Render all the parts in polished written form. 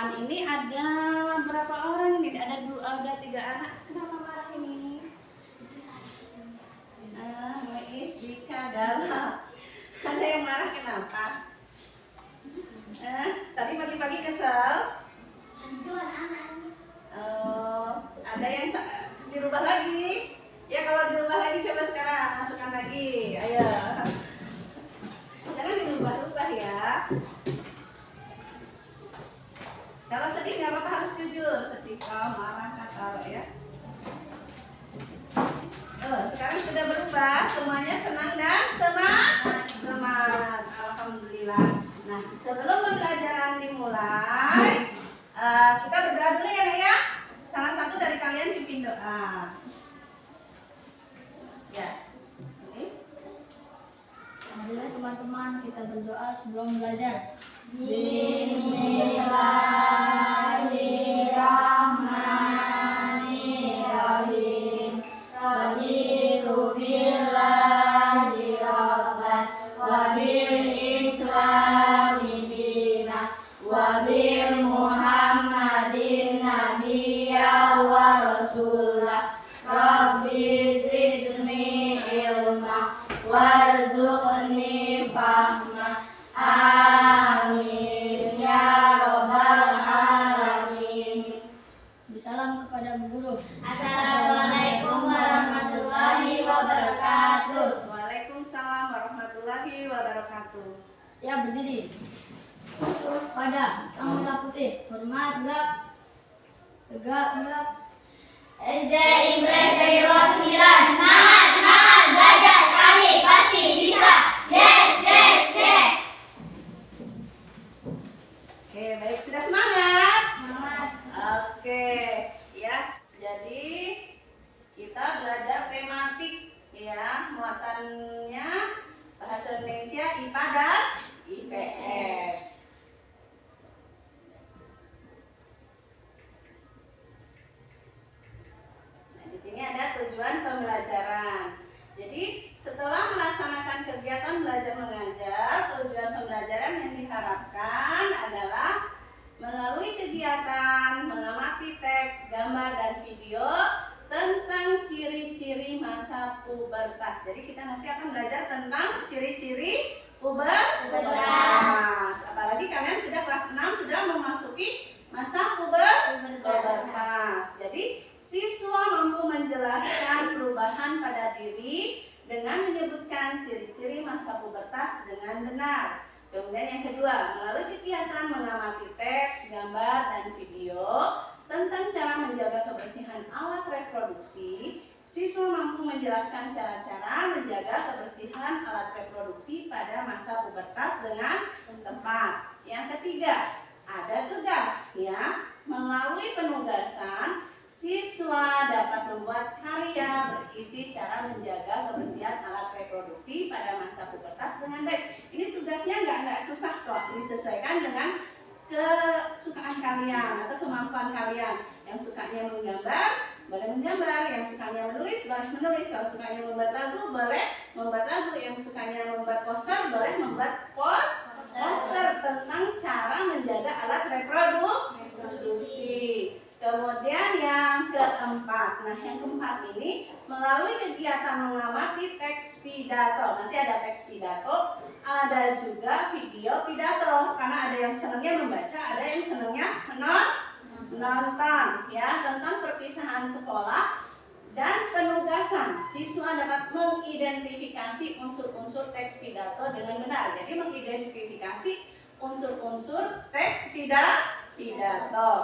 depan ini ada berapa orang ini? Ada 3 anak. Kenapa marah ini? Muiz, Dika, Dala. Ada yang marah kenapa? Tadi pagi-pagi kesel? Ada yang dirubah lagi? Ya kalau dirubah lagi coba sekarang masukkan lagi. Ayo. Jangan dirubah-rubah ya. Kalau sedih nggak apa-apa, harus jujur. Sedih, marah, kata ya. Sekarang sudah berubah, semuanya senang dan semangat. Alhamdulillah. Nah, sebelum pembelajaran dimulai, kita berdoa dulu ya, Nak ya. Salah satu dari kalian pimpin doa. Ya. Alhamdulillah teman-teman, kita berdoa sebelum belajar. Bismillahirrahmanirrahim. Raditu billahi rabban wa bil islami dinan wa bil muhammadin nabiyya wa rasulah. Rabbi zidni ilma warzuqni fahma. Amin ya robbal alamin. Salam kepada Bu Guru. Assalamualaikum warahmatullahi wabarakatuh. Waalaikumsalam warahmatullahi wabarakatuh. Siap berdiri. Pada sang merah putih, hormat gelap, tegak gelap. SD Imre Jawa 9. Semangat, semangat belajar, kami pasti bisa. Yes, yes, yes. Oke, baik, sudah semangat? Semangat. Oke, ya. Jadi kita belajar tematik ya, muatannya bahasa Indonesia IPA dan IPS. Nah, di sini ada tujuan pembelajaran. Jadi setelah melaksanakan kegiatan belajar mengajar, tujuan pembelajaran yang diharapkan adalah melalui kegiatan mengamati teks, gambar, dan video tentang ciri-ciri masa pubertas. Jadi kita nanti akan belajar tentang ciri-ciri pubertas. Apalagi kalian sudah kelas 6 sudah memasuki masa pubertas. Jadi siswa mampu menjelaskan perubahan pada diri dengan menyebutkan ciri-ciri masa pubertas dengan benar. Kemudian yang kedua, melalui kegiatan mengamati teks, gambar, dan video tentang cara menjaga kebersihan alat reproduksi, siswa mampu menjelaskan cara-cara menjaga kebersihan alat reproduksi pada masa pubertas dengan tepat. Yang ketiga, ada tugas ya. Melalui penugasan, siswa dapat membuat karya berisi cara menjaga kebersihan alat reproduksi pada masa pubertas dengan baik. Ini tugasnya nggak susah kok, disesuaikan dengan kesukaan kalian atau kemampuan kalian. Yang sukanya menggambar, boleh menggambar. Yang sukanya menulis, boleh menulis. Kalau sukanya membuat lagu, boleh membuat lagu. Yang sukanya membuat poster, boleh membuat poster tentang cara menjaga alat reproduksi. Kemudian yang keempat, yang keempat ini melalui kegiatan mengamati teks pidato. Nanti ada teks pidato, ada juga video pidato. Karena ada yang senangnya membaca, ada yang senangnya menonton. Ya, tentang perpisahan sekolah dan penugasan. Siswa dapat mengidentifikasi unsur-unsur teks pidato dengan benar. Jadi mengidentifikasi unsur-unsur teks pidato.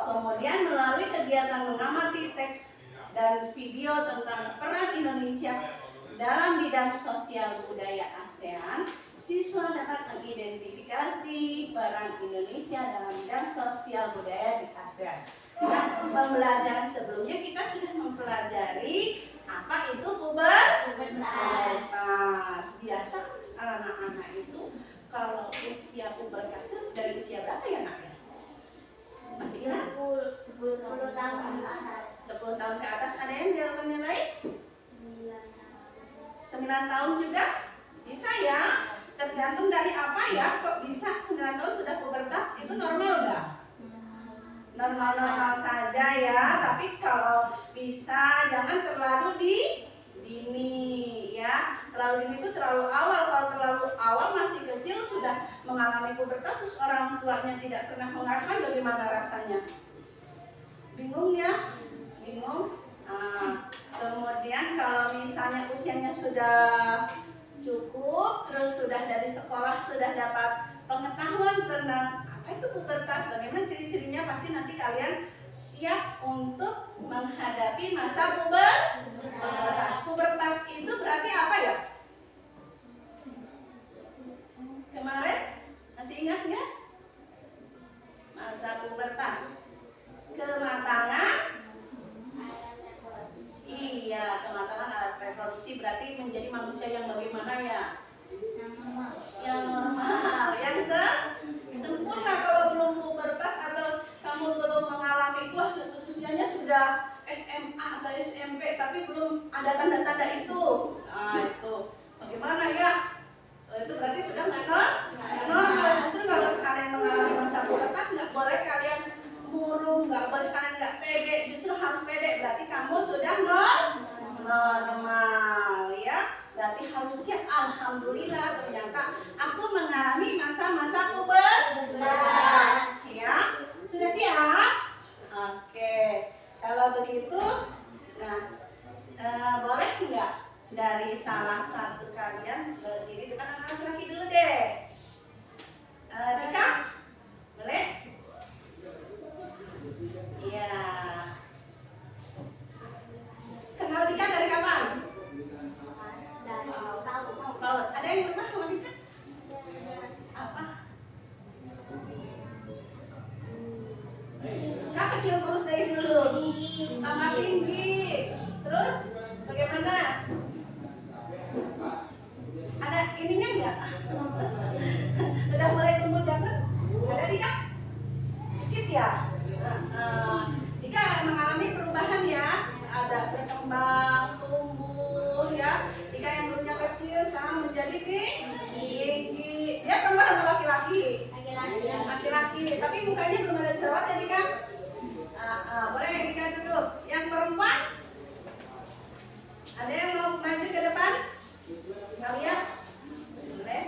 Kemudian melalui kegiatan mengamati teks dan video tentang peran Indonesia dalam bidang sosial budaya ASEAN, siswa dapat mengidentifikasi peran Indonesia dalam bidang sosial budaya di ASEAN. Nah, pembelajaran sebelumnya kita sudah mempelajari apa itu pubertas. Biasa anak-anak itu kalau usia pubertasnya dari usia berapa ya, Nak? Masih ingat? 10 tahun ke atas. 10 tahun ke atas. Ada yang jawabannya lain? 9 tahun juga? Bisa ya? Tergantung dari apa ya? Kok bisa 9 tahun sudah pubertas? Itu normal nggak? normal-normal saja ya. Tapi kalau bisa jangan terlalu dini ya. Terlalu dini itu terlalu awal. Kalau terlalu awal masih kecil sudah mengalami pubertas terus orang tuanya tidak pernah mengarahkan, bagaimana rasanya? Bingung ya? Bingung? Kemudian kalau misalnya usianya sudah cukup, terus sudah dari sekolah sudah dapat pengetahuan tentang apa itu pubertas, bagaimana ciri-cirinya, pasti nanti kalian siap untuk menghadapi masa pubertas. Pubertas itu berarti apa ya? Kemarin masih ingat nggak? Masa pubertas, kematangan. Iya, kematangan alat reproduksi, berarti menjadi manusia yang bagaimana ya? Yang normal, yang sempurna. Kalau belum pubertas atau kamu belum mengalami usianya sudah SMA atau SMP tapi belum ada tanda-tanda itu, nah itu bagaimana ya? Itu berarti sudah nggak normal. Justru kalau kalian mengalami masa pubertas nggak boleh kalian murung, nggak boleh kalian nggak pede, justru harus pede. Berarti kamu sudah normal ya. Berarti harus siap. Alhamdulillah ternyata aku mengalami masa-masa pubertas ya. Sudah siap? Oke. Kalau begitu, nah boleh nggak dari salah satu kalian berdiri depan anak laki-laki dulu deh. Dika, boleh? Iya. Kenal Dika dari kapan? Tahun. Ada yang berubah sama Dika? Apa? Kak kecil terus dari dulu. Tambah tinggi. Terus bagaimana? Ada ininya enggak? Udah mulai tumbuh janggut? Ada Dika? Dikit ya? Dika mengalami perubahan ya, ada berkembang, tumbuh ya. Dika yang dulunya kecil sekarang menjadi tinggi. Dia perempuan atau laki-laki? Laki-laki. Tapi mukanya belum ada jerawat ya Dika? Boleh Dika duduk. Yang perempuan? Ada yang mau maju ke depan? Kita lihat. Boleh.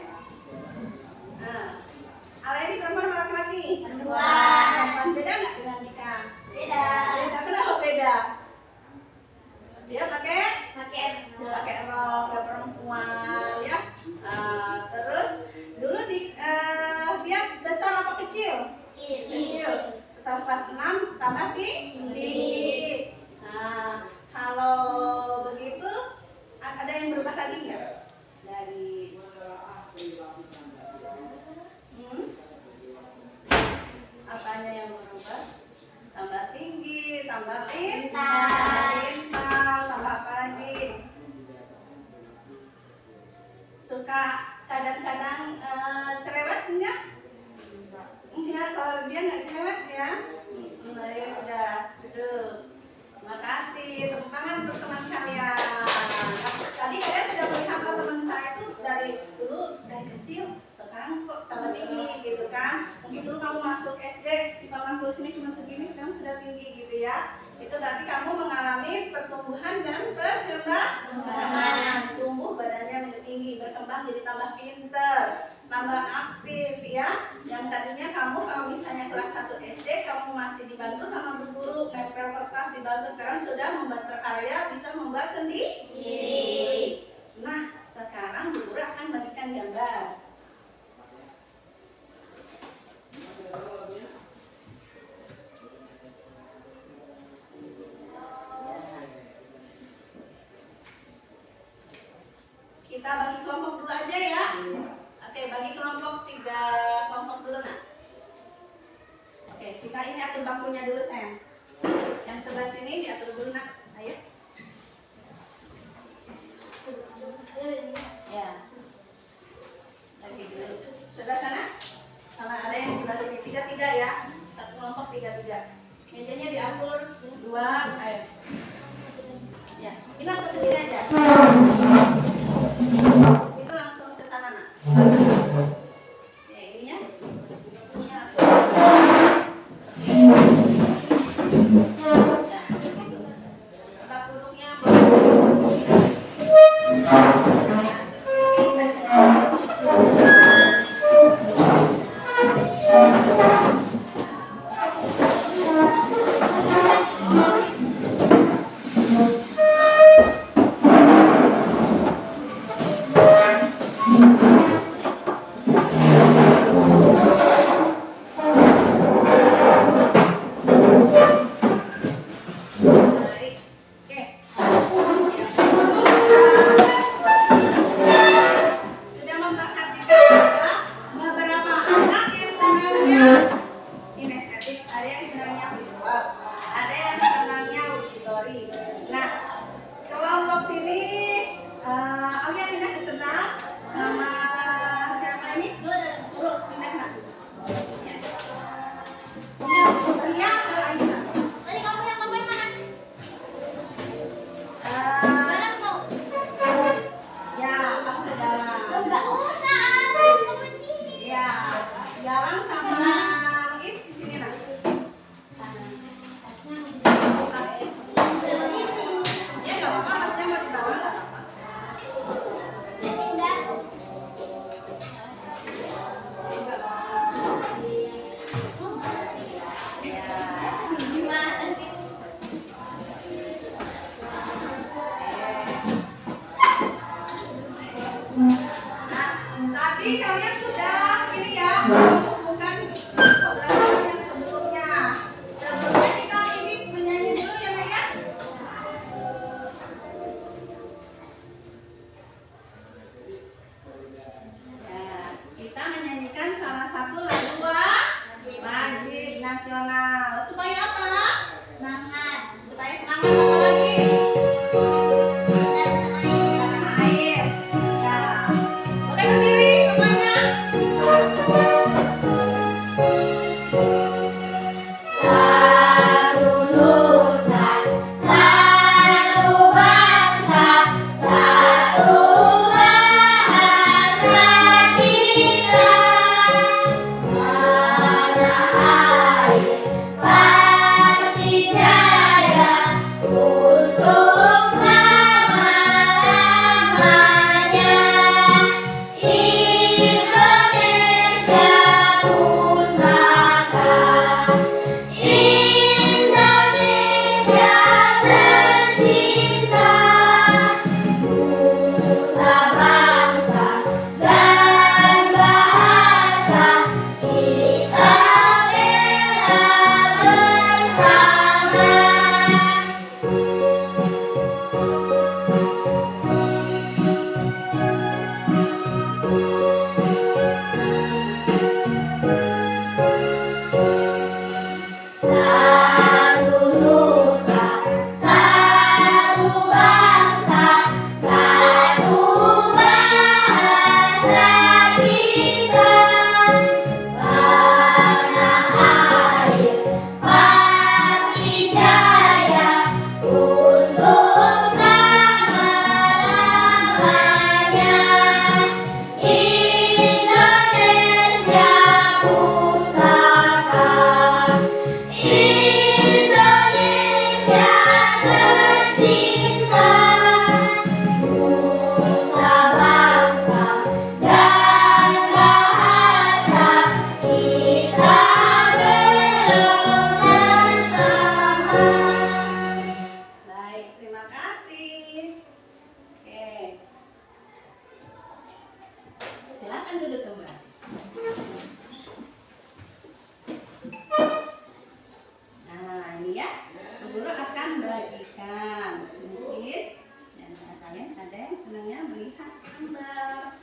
Ala ini perempuan atau laki-laki? Perempuan. Beda nggak dengan Dika? Beda. Kenapa beda? Dia pakai rok, ya perempuan ya. Terus dulu dia besar apa kecil? Kecil. Setelah kelas 6 tambah tinggi. Nah, kalau begitu ada yang berubah lagi nggak dari apanya yang berubah? Tambah tinggi, tambah pintar, tambah apa lagi? Suka kadang-kadang cerewet enggak? Enggak, kalau dia nggak cerewet ya. Ya sudah, duduk. Terima kasih, tepuk tangan untuk teman kalian. Tadi kalian sudah melihat teman saya itu dari kecil, sekarang kok tambah tinggi gitu kan. Mungkin dulu kamu masuk SD di papan tulis ini cuma segini, sekarang sudah tinggi gitu ya. Itu berarti kamu mengalami pertumbuhan dan perkembangan. Tumbuh badannya menjadi tinggi, berkembang jadi tambah pinter, tambah aktif ya. Yang tadinya kamu kalau misalnya kelas 1 SD kamu masih dibantu sama bu guru, nempel kertas dibantu, sekarang sudah membuat berkarya, bisa membuat sendiri. Nah, sekarang bu guru akan bagikan gambar. Kita bagi kelompok dulu aja ya. Oke, bagi kelompok 3 kelompok dulu nak. Oke, kita ini atur bangkunya dulu sayang. Yang sebelah sini diatur dulu nak. Ayo. Ya. Lagi dulu. Sebelah sana. Sama ada yang sebelah sini 3-3 ya. Satu kelompok 3-3. Mejanya diatur 2. Ayo. Ya, ini langsung ke sini aja. Itu langsung ke sana nak. Ya, ininya. Sudah memperhatikan beberapa anak yang senangnya kinestetik, ada yang senangnya visual, ada yang senangnya auditori. Nah, kelompok sini Alia pindah ke sebelah sama siapa ini? Dulu pindah nak. Ria ke Aisyah. Tadi kamu yang ngapain mana? Eh, ya, kamu ke dalam. Enggak usah, kamu di sini. Ya, Galang sama Is di sini nak. Ya nggak apa-apa, maksudnya mau di bawah nggak apa-apa. Tadi kalian sudah ini ya, bukan pelajaran yang sebelumnya. Sebelumnya kita ini menyanyi dulu ya Nak ya. Ya, kita menyanyikan salah satu lagu wajib nasional. Supaya apa? Semangat. Supaya semangat apa lagi? Tanah air. Ya. Oke berdiri semuanya. Satu nusa, satu bangsa, satu bahasa kita. Tanah air pasti jaya untuk selama-lamanya. Indonesia pusaka, Indonesia tercinta, nusa bangsa dan bahasa kita bela bersama. Satu nusa, satu bangsa, satu bahasa kita. Tanah air pasti jaya untuk selama-lamanya. Indonesia pusaka, Indonesia tercinta, nusa bangsa dan bahasa kita bersama. Baik, terima kasih. Oke. Silakan duduk kembali. Nah, ini ya. Guru akan bagikan. Mungkin dan kalian ada yang senangnya melihat gambar.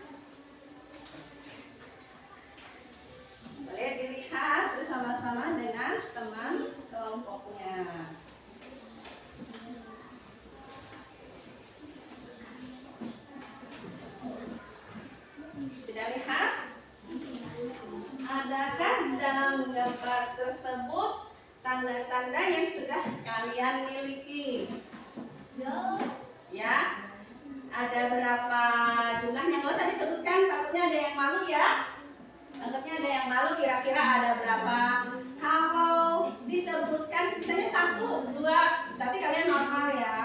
Boleh dilihat bersama-sama dengan teman kelompoknya. Sudah lihat? Adakah di dalam gambar tersebut tanda-tanda yang sudah kalian miliki? Ya? Ada berapa jumlahnya? Nggak usah disebutkan, takutnya ada yang malu ya. Takutnya ada yang malu, kira-kira ada berapa? Kalau disebutkan misalnya 1, 2, berarti kalian normal ya.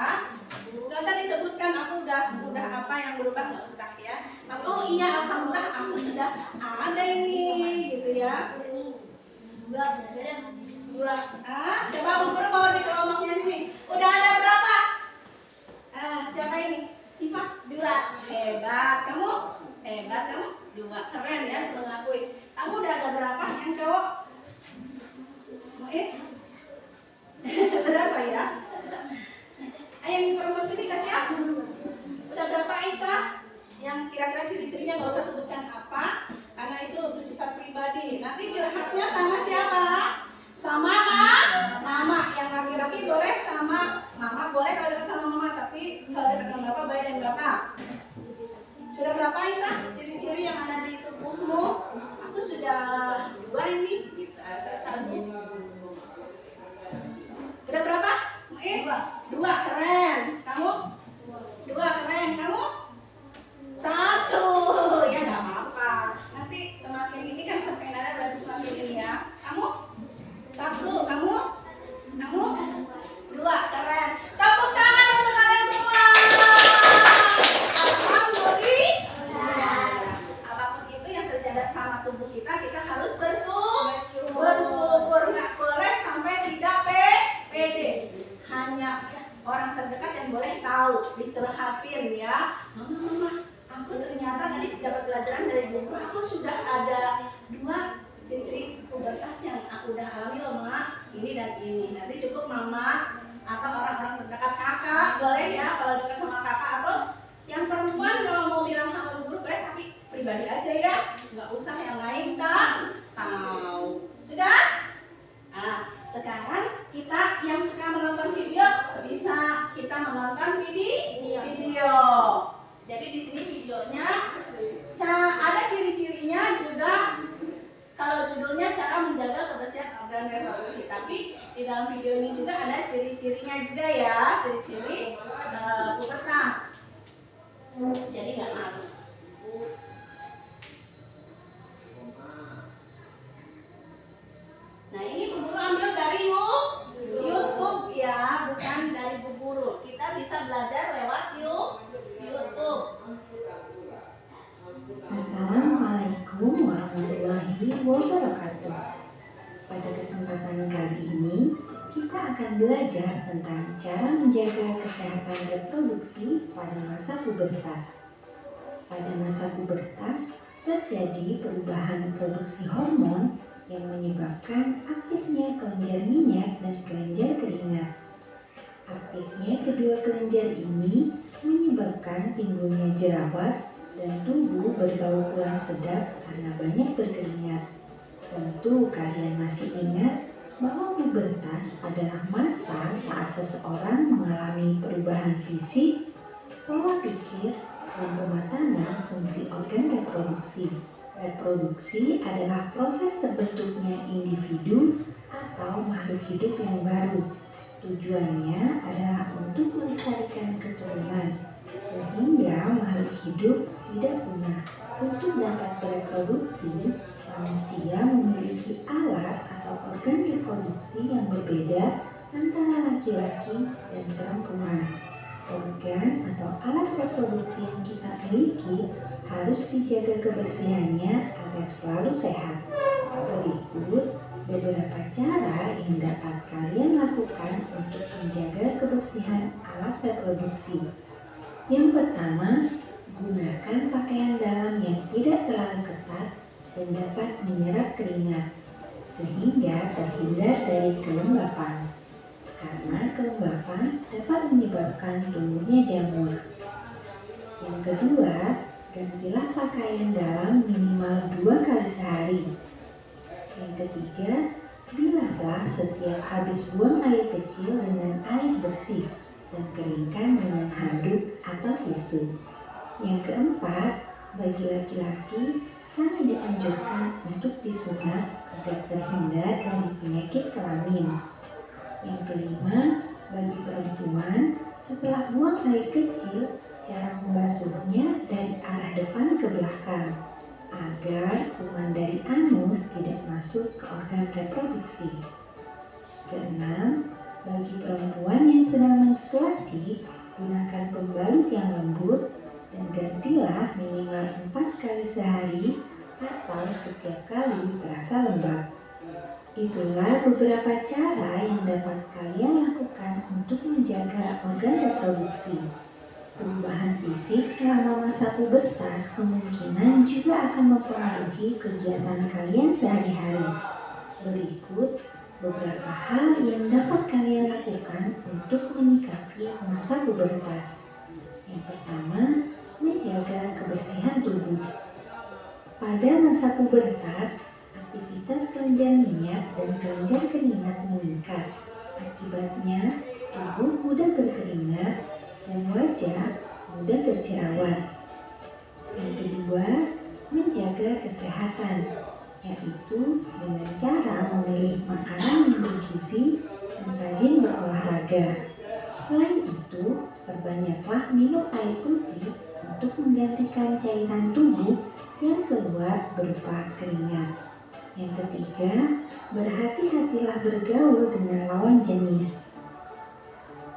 Nggak usah disebutkan aku udah apa yang berubah, nggak usah ya. Tapi oh iya alhamdulillah aku sudah ada ini gitu ya. Coba Bu Guru mau di kelompoknya sini. Udah ada berapa? Siapa ini? Siva? 2. Hebat. Kamu? Hebat kamu, 2. Keren ya, harus mengakui. Kamu udah ada berapa yang cowok? Muiz? Berapa ya? Yang perempuan sini kasih aku. Udah berapa Aisyah? Yang kira-kira ciri-cirinya nggak usah sebutkan apa, karena itu bersifat pribadi. Nanti curhatnya sama siapa? Sama mama. Yang laki-laki boleh sama mama, boleh kalau dekat sama mama, tapi kalau dekat sama bapak baik dan bapak. Sudah berapa Aisyah ciri-ciri yang ada di tubuhmu? Aku sudah 2 ini. Kita sambung. Sudah berapa? Muiz? 2. Keren. Kamu? 2. Keren. Kamu? 1. Ya nggak apa-apa. Nanti semakin ini kan sampai nada berarti semakin ini ya. Kamu? 1. Kamu? 2. Keren. Tepuk tangan untuk kalian semua. Alhamdulillah. Apapun itu yang terjadi sama tubuh kita harus bersyukur. Nggak boleh sampai tidak pede. Hanya orang terdekat yang boleh tahu, dicurhatin ya. Mama, aku ternyata tadi dapat pelajaran dari buku. Aku sudah ada 2 ciri-ciri pubertas yang aku udah alami loh mak. Ini dan ini. Nanti cukup mama atau orang-orang terdekat, kakak boleh ya kalau dekat sama kakak, atau yang perempuan kalau mau bilang sama guru boleh, tapi pribadi aja ya, nggak usah yang lain tahu. Sudah? Nah, sekarang kita yang suka menonton video bisa kita menonton video. Jadi di sini videonya ada ciri-cirinya juga. Kalau judulnya cara menjaga kebersihan organ reproduksi, tapi di dalam video ini juga ada ciri-cirinya juga ya, ciri-ciri pubertas. Jadi nggak malu. Nah ini Bu Guru ambil dari YouTube ya, bukan dari Bu Guru. Kita bisa belajar lewat YouTube. Assalamualaikum warahmatullahi wabarakatuh. Pada kesempatan kali ini kita akan belajar tentang cara menjaga kesehatan reproduksi pada masa pubertas. Pada masa pubertas terjadi perubahan produksi hormon yang menyebabkan aktifnya kelenjar minyak dan kelenjar keringat. Aktifnya kedua kelenjar ini menyebabkan timbulnya jerawat dan tubuh berbau kurang sedap karena banyak berkeringat. Tentu kalian masih ingat bahwa pubertas adalah masa saat seseorang mengalami perubahan fisik, pola pikir, dan pematangan fungsi organ reproduksi. Reproduksi adalah proses terbentuknya individu atau makhluk hidup yang baru. Tujuannya adalah untuk melestarikan keturunan, sehingga makhluk hidup tidak punah. Untuk dapat bereproduksi, manusia memiliki alat atau organ reproduksi yang berbeda antara laki-laki dan perempuan. Organ atau alat reproduksi yang kita miliki harus dijaga kebersihannya agar selalu sehat. Berikut beberapa cara yang dapat kalian lakukan untuk menjaga kebersihan alat reproduksi. Yang pertama, gunakan pakaian dalam yang tidak terlalu ketat dan dapat menyerap keringat, sehingga terhindar dari kelembapan. Karena kelembapan dapat menyebabkan tumbuhnya jamur. Yang kedua, gantilah pakaian dalam minimal 2 kali sehari. Yang ketiga, bilaslah setiap habis buang air kecil dengan air bersih dan keringkan dengan handuk atau tisu. Yang keempat, bagi laki-laki sangat dianjurkan untuk disunat agar terhindar dari penyakit kelamin. Yang kelima, bagi perempuan setelah buang air kecil, cara membasuhnya dari arah depan ke belakang agar kuman dari anus tidak masuk ke organ reproduksi. Keenam, bagi perempuan yang sedang menstruasi, gunakan pembalut yang lembut dan gantilah minimal 4 kali sehari atau setiap kali terasa lembab. Itulah beberapa cara yang dapat kalian lakukan untuk menjaga organ reproduksi. Perubahan fisik selama masa pubertas kemungkinan juga akan mempengaruhi kegiatan kalian sehari-hari. Berikut beberapa hal yang dapat kalian lakukan untuk menyikapi masa pubertas. Yang pertama, menjaga kebersihan tubuh. Pada masa pubertas, aktivitas kelenjar minyak dan kelenjar keringat meningkat. Akibatnya, tubuh mudah berkeringat dan wajah mudah berjerawat. Yang kedua, menjaga kesehatan, yaitu dengan cara memilih makanan yang bergizi dan rajin berolahraga. Selain itu, perbanyaklah minum air putih untuk menggantikan cairan tubuh yang keluar berupa keringat. Yang ketiga, berhati-hatilah bergaul dengan lawan jenis.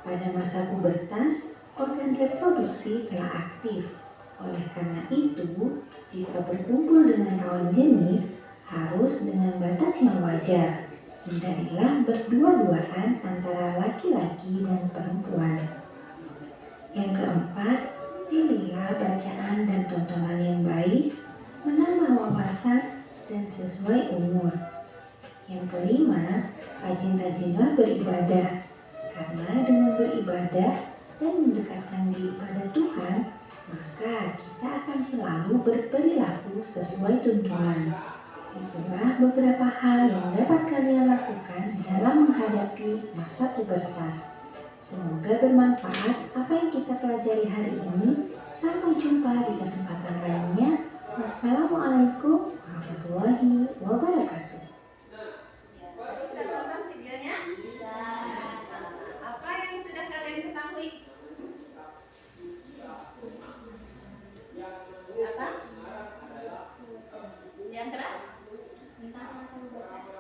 Pada masa pubertas, organ reproduksi telah aktif. Oleh karena itu, jika berkumpul dengan lawan jenis, harus dengan batas yang wajar. Hindarilah berdua-duaan antara laki-laki dan perempuan. Yang keempat, pilihlah bacaan dan tontonan yang baik, menambah wawasan, dan sesuai umur. Yang kelima, rajin-rajinlah beribadah. Karena dengan beribadah dan mendekatkan diri pada Tuhan, maka kita akan selalu berperilaku sesuai tuntunan. Itulah beberapa hal yang dapat kalian lakukan dalam menghadapi masa pubertas. Semoga bermanfaat apa yang kita pelajari hari ini. Sampai jumpa di kesempatan lainnya. Wassalamualaikum warahmatullahi wabarakatuh. Tadi sudah tonton videonya? Apa yang sudah kalian ketahui? Apa? Yang keras?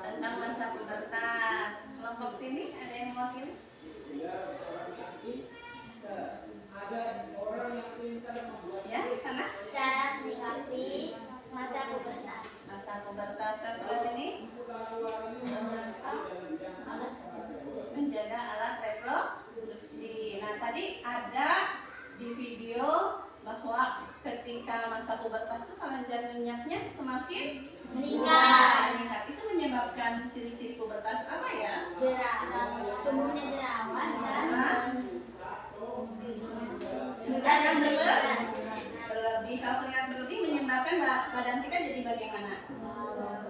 Tentang masa pubertas. Kelompok sini ada yang mewakili? Ya, sana? Cara menyikapi masa pubertas. Masa pubertas sebelah sini? Menjaga alat reproduksi. Nah, tadi ada di video bahwa ketika masa pubertas itu kelenjar minyaknya semakin meningkat. Itu menyebabkan ciri-ciri pubertas apa ya? Jerawat, tumbuhnya jerawat Berat yang berlebih. Kalau terlihat berlebih menyebabkan badan kita jadi bagaimana?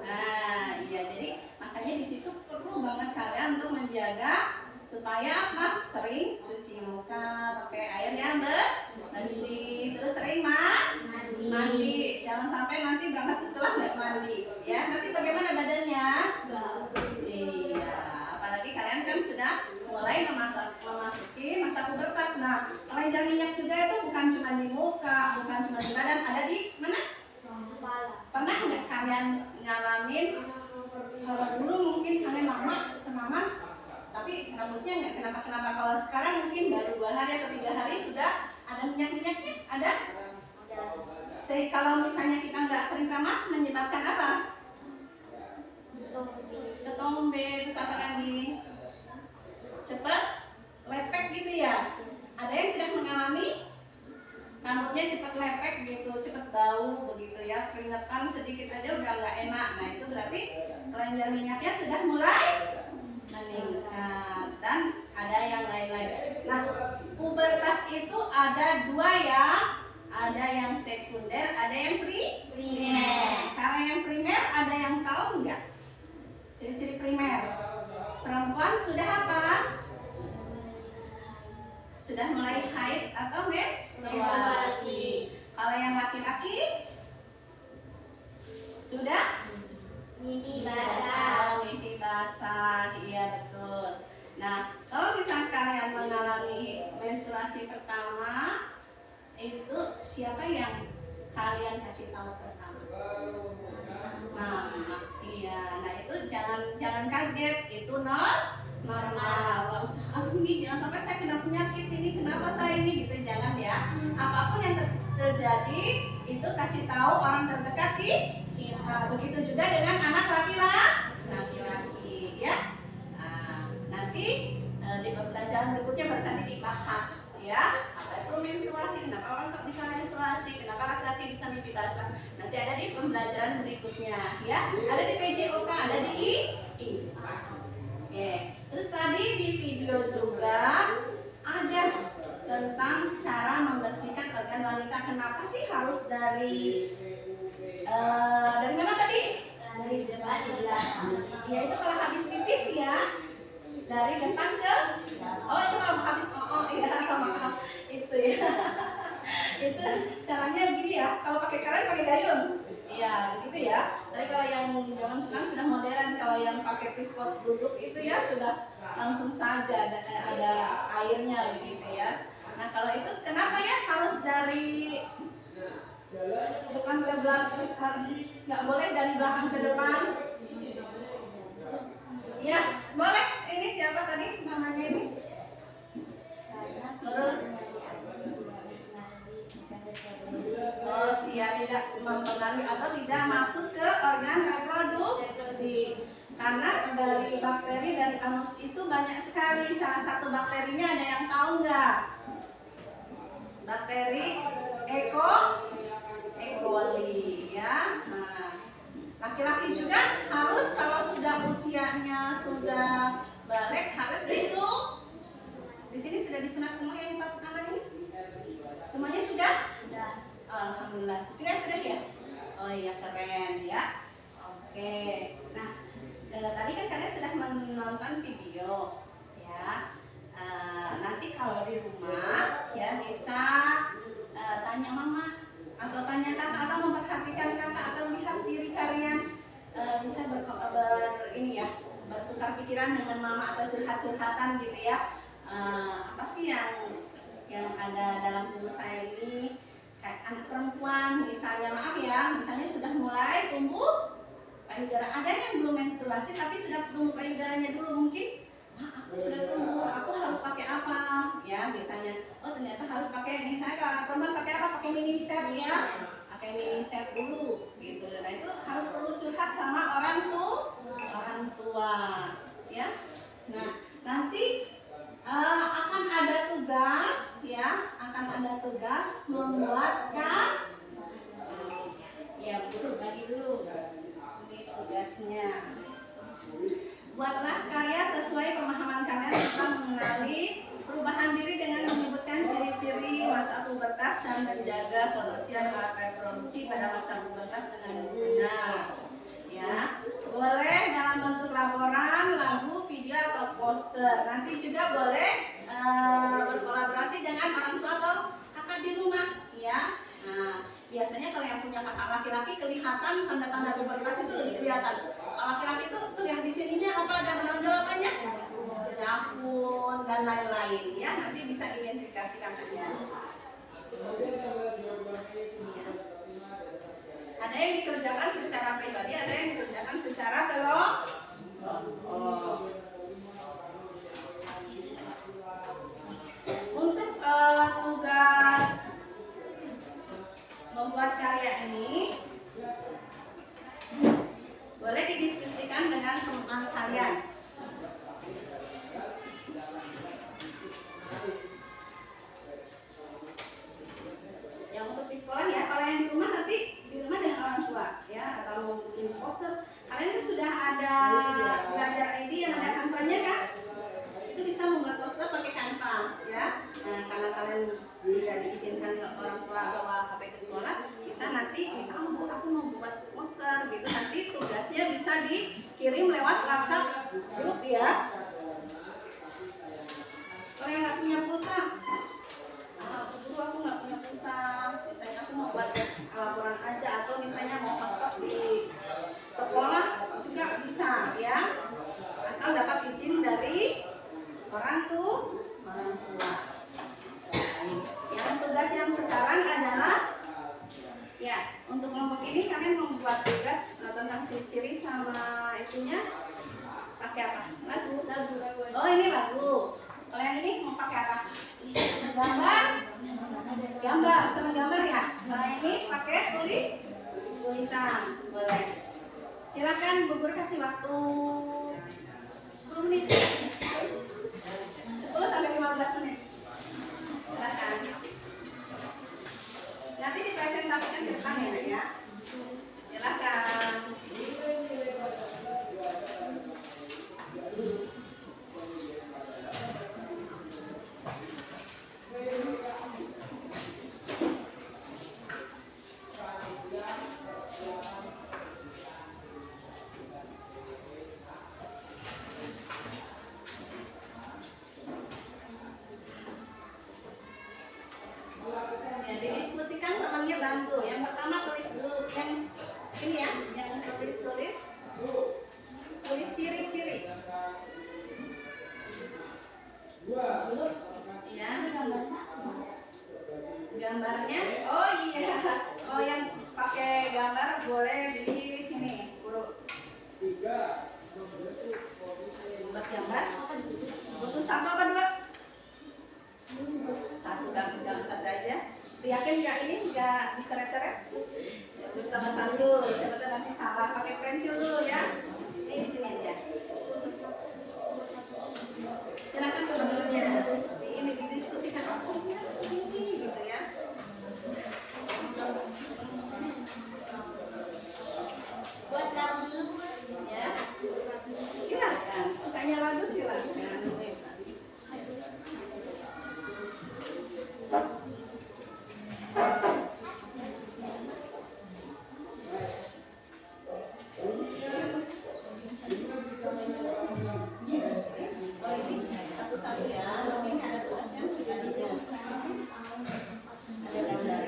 Nah, iya, jadi makanya di situ perlu banget kalian untuk menjaga supaya apa? Sering cuci muka pakai air yang bersih, terus sering mandi. Jangan sampai nanti berangkat ke sekolah nggak mandi, ya. Nanti bagaimana badannya? Iya, apalagi kalian kan sudah mulai memasuki masa pubertas. Nah, kelenjar minyak juga itu bukan cuma di muka, bukan cuma di badan, ada di mana? Pernah nggak kalian ngalamin? Kalau dulu mungkin kalian lama kena mas, tapi rambutnya nggak kenapa-kenapa. Kalau sekarang mungkin baru 2 hari atau 3 hari sudah ada minyak-minyaknya, ada? Kalau misalnya kita nggak sering keramas, menyebabkan apa? Ketombe, terus apa lagi? Cepat lepek gitu ya. Ada yang sudah mengalami rambutnya cepat lepek gitu, cepat bau begitu ya, keringetan sedikit aja udah nggak enak. Nah, itu berarti kelenjar minyaknya sudah mulai meningkat. Dan ada yang lain-lain. Nah, pubertas itu ada 2 ya. Ada yang sekunder, ada yang primer. Kalau yang primer ada yang tahu nggak? Ciri-ciri primer. Perempuan sudah apa? Sudah mulai haid atau menstruasi. Kalau yang laki-laki sudah mimpi basah. Mimpi basah, iya betul. Nah, kalau misalnya kalian mengalami menstruasi pertama, itu siapa yang kalian kasih tahu pertama? Mama. Iya, nah itu jangan kaget, itu normal. Gak usah, ini jangan sampai saya kena penyakit ini, kenapa saya ini gitu, jangan ya. Apapun yang terjadi itu kasih tahu orang terdekat kita. Begitu juga dengan anak laki-laki, ya. Nah, nanti di pembelajaran berikutnya baru nanti dibahas, ya. Apa itu menstruasi? Kenapa orang kok bisa menstruasi? Kenapa laki-laki bisa mimpi basah? Nanti ada di pembelajaran berikutnya ya. Ada di PJOK, ada di IPA. Oke. Terus tadi di video juga ada tentang cara membersihkan organ wanita. Kenapa sih harus dari mana tadi? Dari depan ke belakang. Ya itu kalau habis pipis ya. Dari depan ke itu kalau habis iya maaf itu ya. Itu caranya begini ya. Kalau pakai karen pakai gayung. Iya, begitu ya. Tapi kalau yang zaman sekarang sudah modern, kalau yang pakai pispot duduk itu ya sudah langsung saja ada airnya begitu ya. Nah, kalau itu kenapa ya harus dari depan ke belakang, nggak boleh dari belakang ke depan? Ya, boleh. Ini siapa tadi namanya ini? Oh, dia tidak mempengaruhi atau tidak masuk ke organ reproduksi. Karena dari bakteri dari anus itu banyak sekali. Salah satu bakterinya ada yang tahu nggak? Bakteri E. coli ya. Nah, laki-laki juga harus kalau sudah usianya sudah balik harus disunat. Di sini sudah disunat semua yang 4 anak ini? Semuanya sudah? Sudah. Alhamdulillah. Tidak sudah ya? Oh iya keren ya. Oke. Nah, tadi kan kalian sudah menonton video ya. Nanti kalau di rumah ya bisa tanya mama atau tanya kakak atau memperhatikan kakak atau lihat diri kalian bisa bertukar pikiran dengan mama atau curhat-curhatan gitu ya. Apa sih yang ada dalam tubuh saya ini? Kayak anak perempuan misalnya, maaf ya, misalnya sudah mulai tumbuh payudara, ada yang belum menstruasi tapi sudah tumbuh payudaranya dulu, mungkin aku sudah tumbuh, aku harus pakai apa ya, misalnya ternyata harus pakai, misalnya kalau anak perempuan pakai apa, pakai mini set ya, pakai mini set dulu gitu. Nah itu harus perlu curhat sama orang tua ya. Nah nanti akan ada tugas ya, membuatkan ya betul, bagi dulu ini tugasnya. Buatlah karya sesuai pemahaman kalian tentang mengenali perubahan diri dengan menyebutkan ciri-ciri masa pubertas dan menjaga kebersihan alat reproduksi pada masa pubertas dengan benar. Ya, boleh dalam bentuk laporan, lagu, video atau poster. Nanti juga boleh berkolaborasi dengan orang tua atau kakak di rumah, ya. Nah, biasanya kalau yang punya kakak laki-laki kelihatan tanda-tanda pubertas itu lebih kelihatan. Kalau laki-laki itu terlihat di sininya apa, ada menonjol apanya? Jakun dan lain-lain, ya. Nanti bisa identifikasikan saja. Ada yang dikerjakan secara pribadi, ada yang dikerjakan secara kelompok. Untuk tugas membuat karya ini boleh didiskusikan dengan teman kalian. Yang untuk di sekolah ya, kalau yang di rumah nanti di rumah dengan orang tua ya, atau mau bikin poster. Kalian kan sudah ada belajar ID yang ada kampanye kan? Itu bisa membuat poster pakai Canva ya. Nah, karena kalian tidak diizinkan ke orang tua bawa HP ke sekolah, bisa nanti misalnya aku mau buat poster gitu, nanti tugasnya bisa dikirim lewat WhatsApp grup ya. Kalau yang nggak punya pulsa, dulu aku nggak punya pulsa, misalnya aku mau buat laporan aja, atau misalnya mau hotspot di sekolah juga bisa ya, asal dapat izin dari orang tua. Yang tugas yang sekarang adalah ya, untuk kelompok ini kalian membuat tugas tentang ciri-ciri sama itunya pakai apa? Lagu. Oh ini lagu. Kalau yang ini mau pakai apa? Gambar sama gambar ya. Kalau yang ini pakai tulisan, boleh. Silakan Bu Guru kasih waktu 10 menit. 10 sampai 15 menit. Silakan. Nanti dipresentasikan ke depan ya, Nak, ya. Silakan. Ya, didiskusikan temannya bantu. Yang pertama tulis dulu yang ini ya, yang tulis ciri-ciri. Dulu ya, gambarnya. Oh iya. Oh, yang pakai gambar boleh di sini, Guru. Buat gambar. Butuh satu apa dua? Satu aja. Yakin nggak ini nggak dicoret-coret? Ya, tambah satu. Siapa tahu nanti salah. Pakai pensil dulu ya. Ini di sini aja. Silakan teman-temannya. Ini didiskusikan ini gitu ya. Buat lagu ya. Silakan. Sukanya lagu silakan. Satu-satu ya. Ini ada tugasnya jadinya. Ada gambar.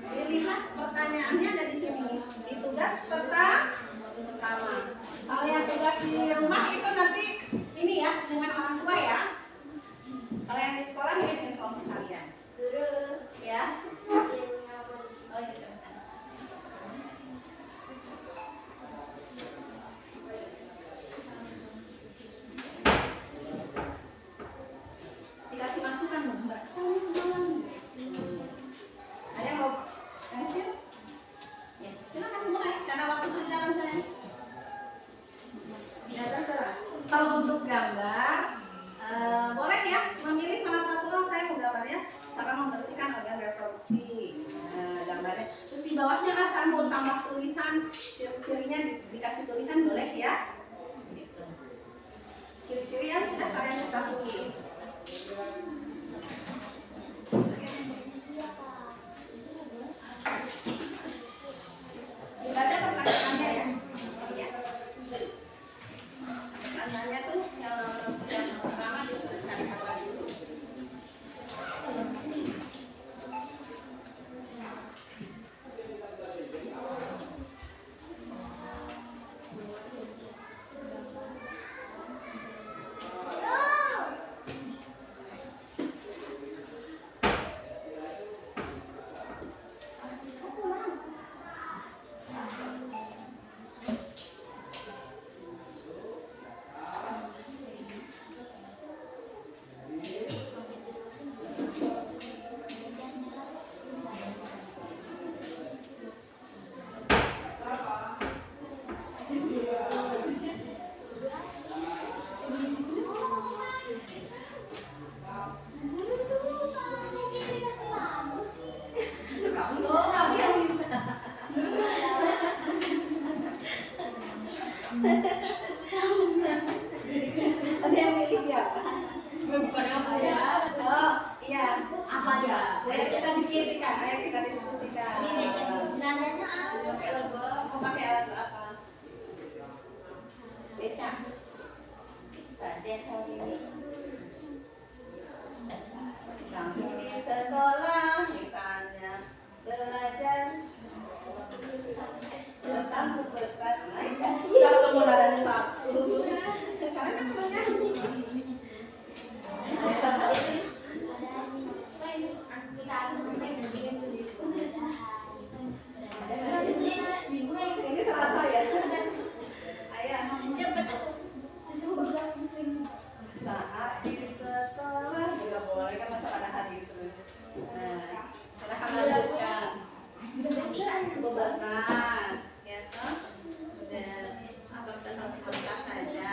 Dilihat pertanyaannya ada di sini. Di tugas pertama. Kalau yang tugas di rumah itu nanti ini ya dengan orang tua ya. Kalau yang di sekolah ini dengan kelompok kalian. Guru ya. Oh iya. Dikasih masukan dong, Mbak. Ada yang mau pensil? Ya, silakan mulai karena waktu berjalan saya. Ya terserah. Kalau untuk gambar, boleh ya memilih salah satu. Saya mau gambarnya cara membersihkan organ reproduksi. Gambarnya. Terus di bawahnya saya mau tambah tulisan, ciri-cirinya dikasih tulisan boleh ya. Gitu. Ciri-ciri yang sudah kalian ketahui. Dibaca pertanyaannya ya. Pertanyaannya tuh yang pertama disuruh cari apa dulu. Ada yang milih siapa? Bukan apa ya? Oh iya. Apa aja? Ayo kita diskusikan. Nadanya apa? Mau pakai alat apa? Beca. Tadi hari ini. Kami di sekolah misalnya belajar tentang bekas. Nah, sudah ketemu nadanya satu. Sekarang kan semuanya ini Selasa ya. Ayah cepet saat di sekolah juga boleh kan masa ada hari itu. Nah, silahkan lanjutkan. Bebernas, ya toh. Udah apa tentang bebernas saja.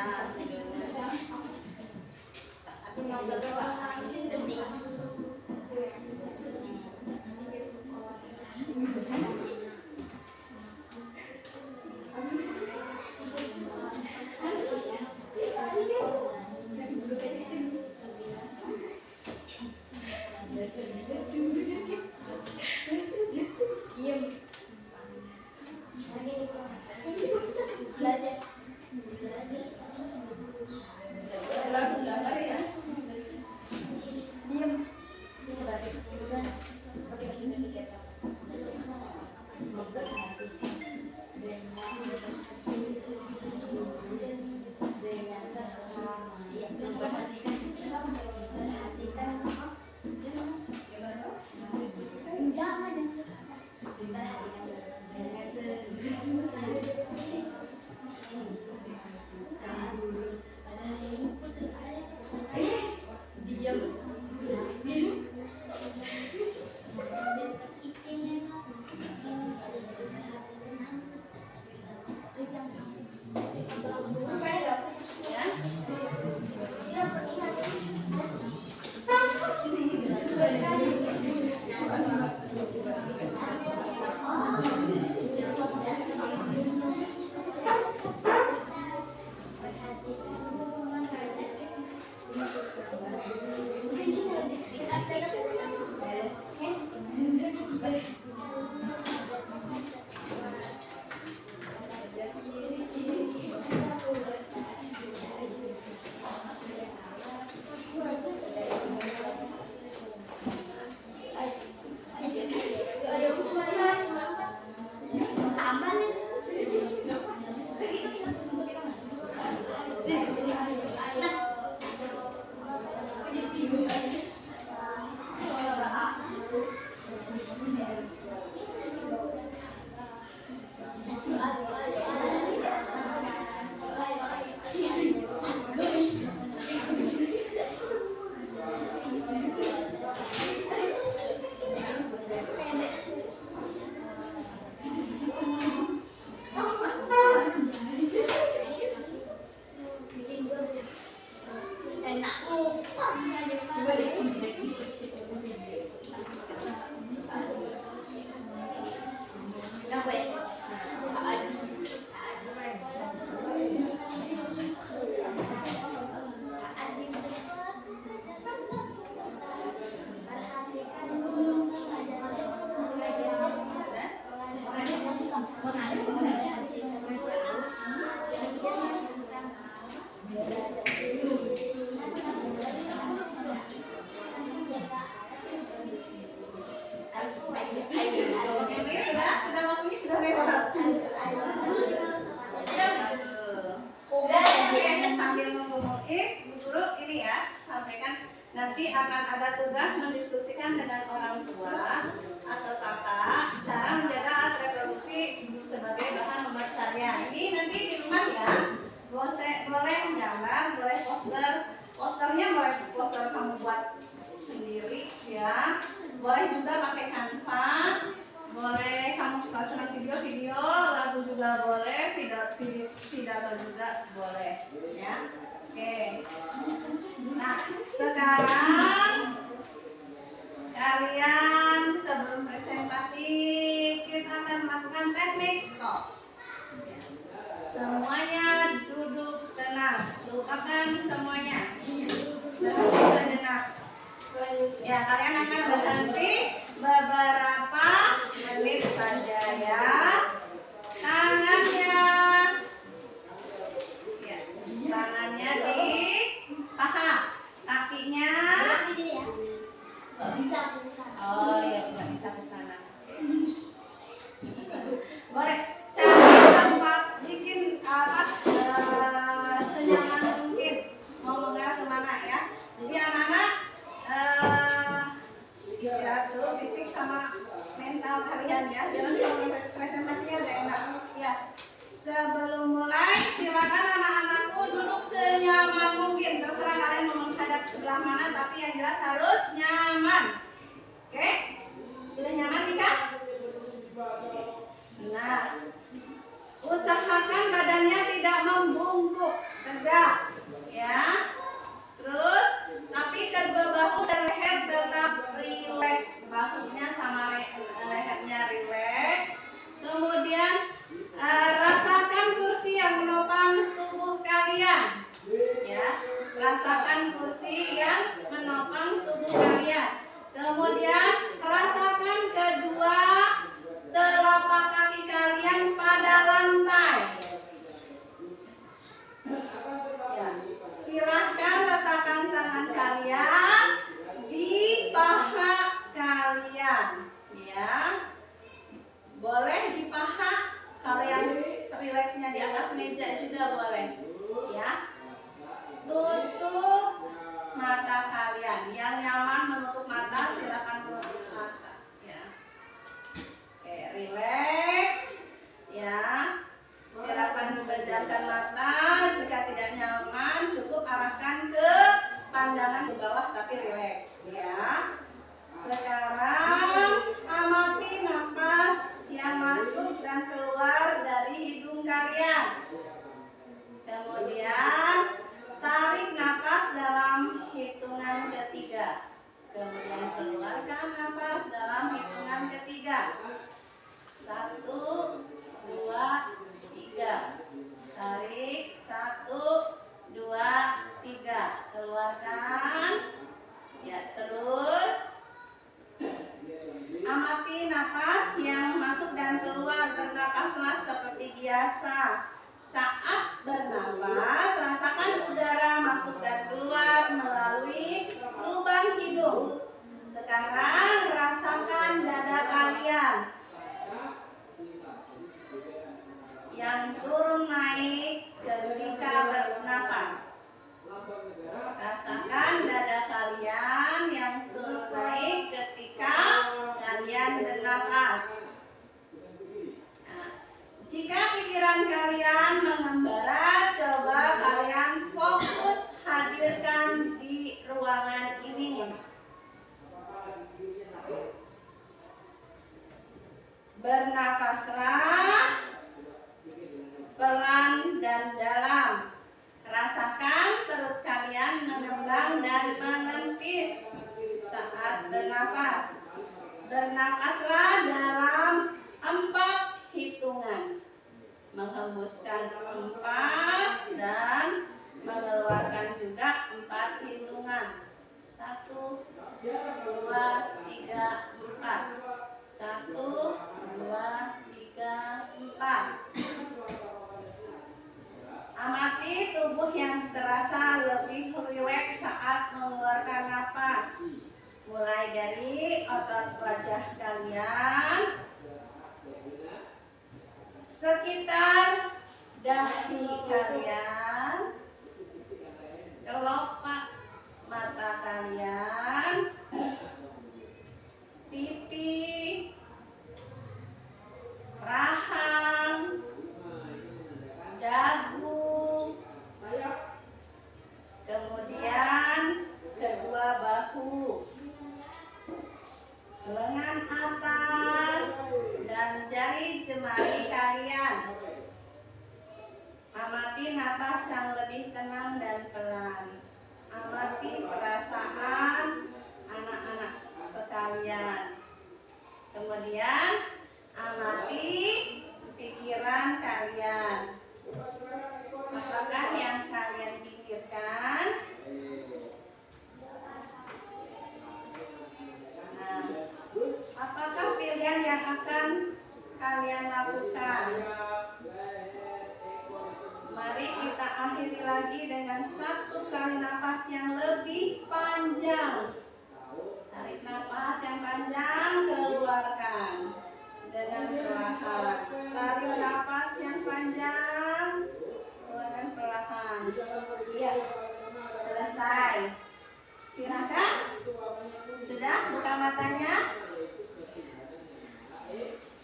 Sudah waktunya sudah lewat. Sambil nunggu Muiz, Bu Guru ini ya sampaikan nanti akan ada tugas mendiskusikan dengan orang tua atau kakak cara menjaga alat reproduksi sebagai bahan membuat karya. Ini nanti di rumah ya, boleh menggambar, boleh posternya boleh poster kamu buat sendiri ya, boleh juga pakai Canva, boleh kamu susun video, lagu juga boleh, pidato juga boleh ya. Oke. Nah, sekarang kalian sebelum presentasi kita akan melakukan teknik stop. Semuanya duduk tenang, lupakan semuanya. Duduk sejenak. Ya, kalian akan berhenti beberapa menit saja ya. Tangannya, ya, tangannya di paha, kakinya. Oh ya, nggak bisa ke sana. Boleh. Cara bikin senyaman mungkin. Mau mengarah kemana ya? Jadi anak-anak istirahat dulu fisik sama mental kalian ya. Jangan kalau presentasinya udah enak ya. Sebelum mulai silakan anak-anakku duduk senyaman mungkin. Terserah kalian mau menghadap sebelah mana, tapi yang jelas harus nyaman. Oke? Sudah nyaman Dika? Nah, usahakan badannya tidak membungkuk, tegak ya. Terus tapi kedua bahu dan leher tetap rileks, bahunya sama lehernya rileks. Kemudian rasakan kursi yang menopang tubuh kalian ya, rasakan kursi yang menopang tubuh kalian. Kemudian rasakan kedua telapak kaki kalian pada lantai ya. Silahkan letakkan tangan kalian di paha kalian ya. Boleh di paha, kalau yang rileksnya di atas meja juga boleh ya. Tutup mata kalian, yang nyaman menutup mata silakan menutup mata ya. masuk dan keluar dari hidung kalian. Kemudian tarik napas dalam hitungan ketiga. Kemudian keluarkan napas dalam hitungan ketiga. 1, 2, 3. Tarik 1, 2, 3. Keluarkan. Ya, terus amati napas yang masuk dan keluar. Bernapaslah seperti biasa. Saat bernapas, rasakan udara masuk dan keluar melalui lubang hidung. Sekarang rasakan dada kalian yang turun naik ketika bernapas. Rasakan dada kalian yang turun naik ketika kalian bernapas. Nah, jika pikiran kalian mengembara, coba kalian fokus hadirkan di ruangan ini. Bernapaslah pelan dan dalam. Rasakan perut kalian mengembang dan mengempis saat bernapas. Bernapaslah dalam 4 hitungan. Menghembuskan 4 dan mengeluarkan juga 4 hitungan. 1, 2, 3, 4. 1, 2, 3, 4. Amati tubuh yang terasa lebih rileks saat mengeluarkan napas. Mulai dari otot wajah kalian, sekitar dahi kalian, kelopak mata kalian, pipi, rahang, dagu, kemudian kedua bahu, lengan atas, dan jari jemari kalian. Amati napas yang lebih tenang dan pelan. Amati perasaan anak-anak sekalian. Kemudian amati pikiran kalian. Apakah yang kalian pikirkan? Nah, apakah pilihan yang akan kalian lakukan? Mari kita akhiri lagi dengan 1 kali napas yang lebih panjang. Tarik napas yang panjang, keluarkan dengan perlahan. Tarik napas yang panjang, keluarkan perlahan. Ya, selesai. Silakan. Sudah buka matanya?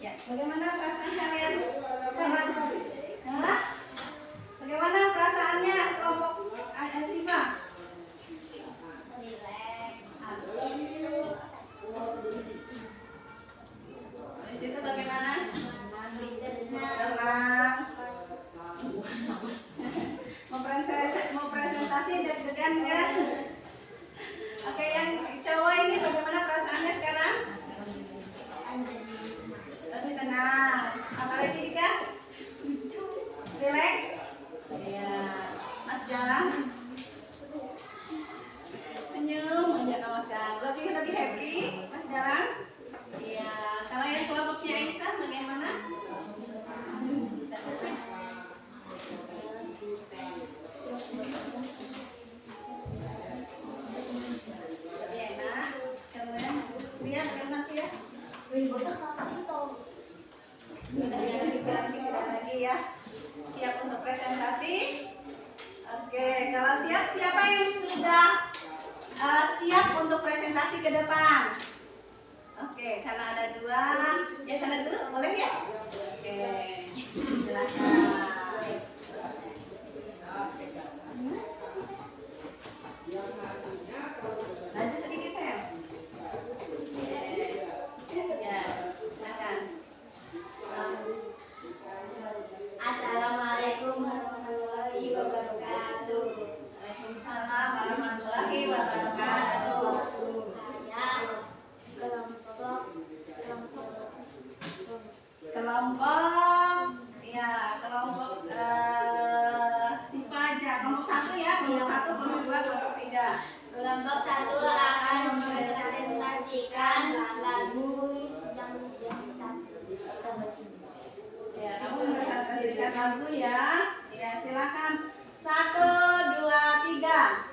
Ya, bagaimana perasaan kalian? Bagaimana perasaannya kelompok Siva? Relax. Di situ bagaimana? Tenang. Mau presentasi deg-degan nggak? Oke, yang cowok ini bagaimana perasaannya sekarang? Lebih tenang. Apalagi Dika? Relax? Iya. Mas jalan? Senyum aja Mas jalan. Lebih happy Mas jalan? Iya. Kalau yang kelompoknya Aisyah bagaimana? Lebih enak. Kemudian dia bagaimana ya? Sudah ya, lebih lagi ya. Siap untuk presentasi? Oke, kalau siap, siapa yang sudah siap untuk presentasi ke depan? Oke, karena ada 2, ya sana dulu, boleh ya? Oke, silakan. Maju sedikit sayang. Oke, ya, silakan. kelompok Siva aja. Kelompok 1 ya, kelompok 1, kelompok 2, kelompok 3. Kelompok 1 akan mempresentasikan lagu yang kita baca. Ya, kamu mempresentasikan lagu ya. Ya, silakan. 1, 2, 3.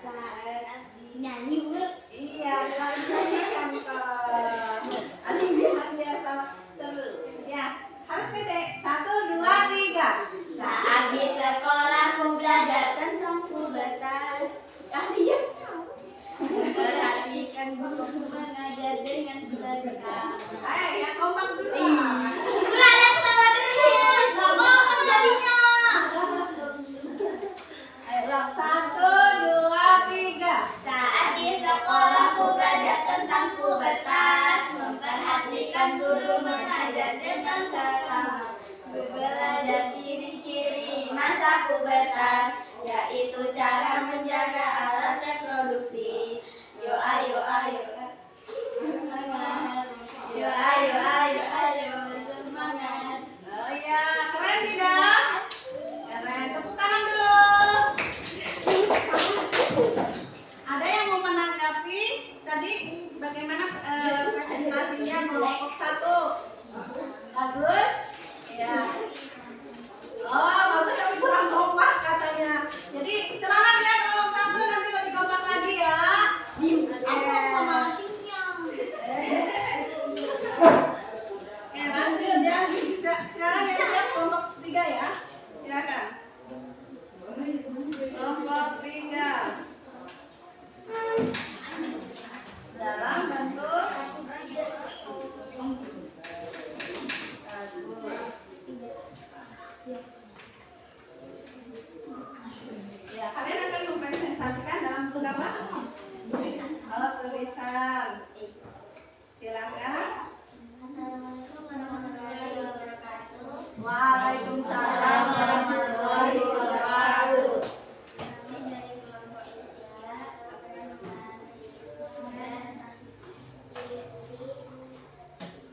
Saat nyanyi bukan? Iya, nyanyikan toh. Hadiah sama seru. Ya, harus pede. 1, 2, 3. Saat di sekolahku belajar tentang pubertas, kalian tahu? Perhatikan guruku mengajar dengan suka-suka. Ayo ya, kompak dulu. Kurang aku tambah terus. Gak bohong jadinya. Ayo, 1, 2, 3. Saat di sekolahku belajar tentang pubertas, memperhatikan guru mengajar dengan seksama. Belajar ciri-ciri masa pubertas, yaitu cara menjaga alat reproduksi. Yo ayo ayo semangat. Yo ayo ayo ayo semangat. Oh ya, keren tidak? Keren, tepuk tangan dulu. Ada yang mau menanggapi tadi bagaimana presentasinya kelompok 1? Bagus? Ya. Oh, bagus tapi kurang kompak katanya. Jadi semangat ya kelompok 1, nanti lebih kompak lagi ya. Oke, lanjut ya. Sekarang yang siap kelompok 3 ya. Silakan. Kelompok 3. Dalam bentuk ya, kalian akan mempresentasikan dalam bentuk apa? Oh, tulisan. Silakan. Assalamualaikum warahmatullahi wabarakatuh. Waalaikumsalam warahmatullahi wabarakatuh. Kami dari kelompok 3 akan mempresentasi ciri-ciri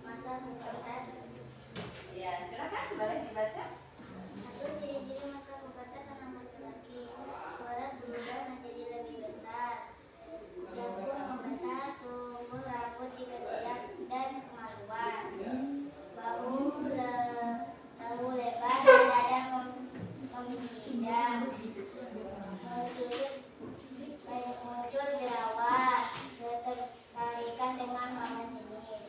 masa pubertas. Ya, silakan boleh dibaca. 1. Ciri-ciri masa pubertas anak laki-laki. Suara berubah menjadi lebih besar. Jangkung membesar, tumbuh rambut di ketiak dan kemaluan. Bahu lebar dan dada membidang. Muncul jerawat, ketertarikan dengan lawan jenis.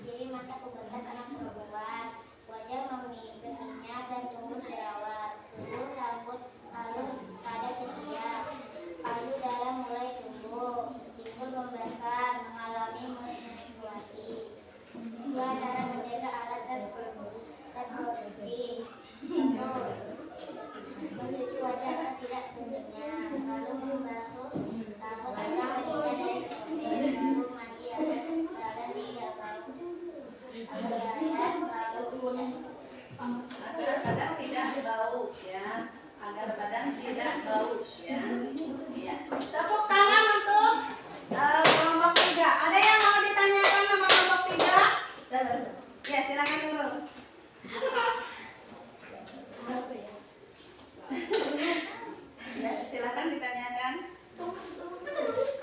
Ciri masa pubertas anak perempuan. Wajah berminyak dan tumbuh jerawat. Tumbuh rambut halus pada ketiak. Paru darah mulai tumbuh. Timbul membesar, mengalami menstruasi. 2. Cara menjaga alat reproduksi. 1. Mencuci wajah agar tidak berminyak. Lalu membasuh rambut agar tidak dari ketiak. Lalu mandi agar badan tidak bau. Agar badan tidak bau ya. Agar badan tidak bau ya. Iya. Tepuk tangan untuk kelompok 3. Ada yang mau ditanyakan sama kelompok 3? Ya, silakan dulu. Ya, silakan ditanyakan.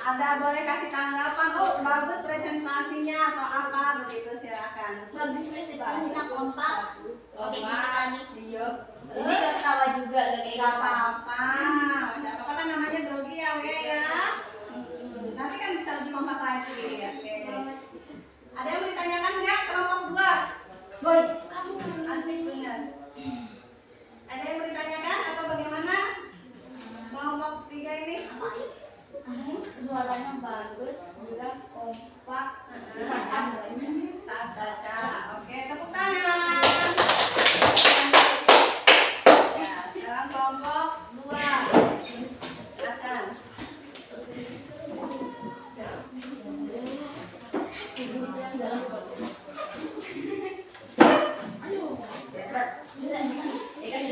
Ada boleh kasih tanggapan, oh bagus presentasinya atau apa begitu, silakan. Bagus presentasinya kompak. Kompak. Iya. Ini ketawa juga lagi. Gak apa-apa, gak apa-apa kan namanya grogi ya, Wea ya. Nanti kan bisa lebih kompak lagi. Oke. Ada yang mau ditanyakan nggak kelompok 2? Boy, Asik bener. Ada yang mau ditanyakan atau bagaimana? Kelompok 3 ini? suaranya bagus, juga kompak. Saat baca. Oke, tepuk tangan. Ya, sekarang kelompok 2. Silakan.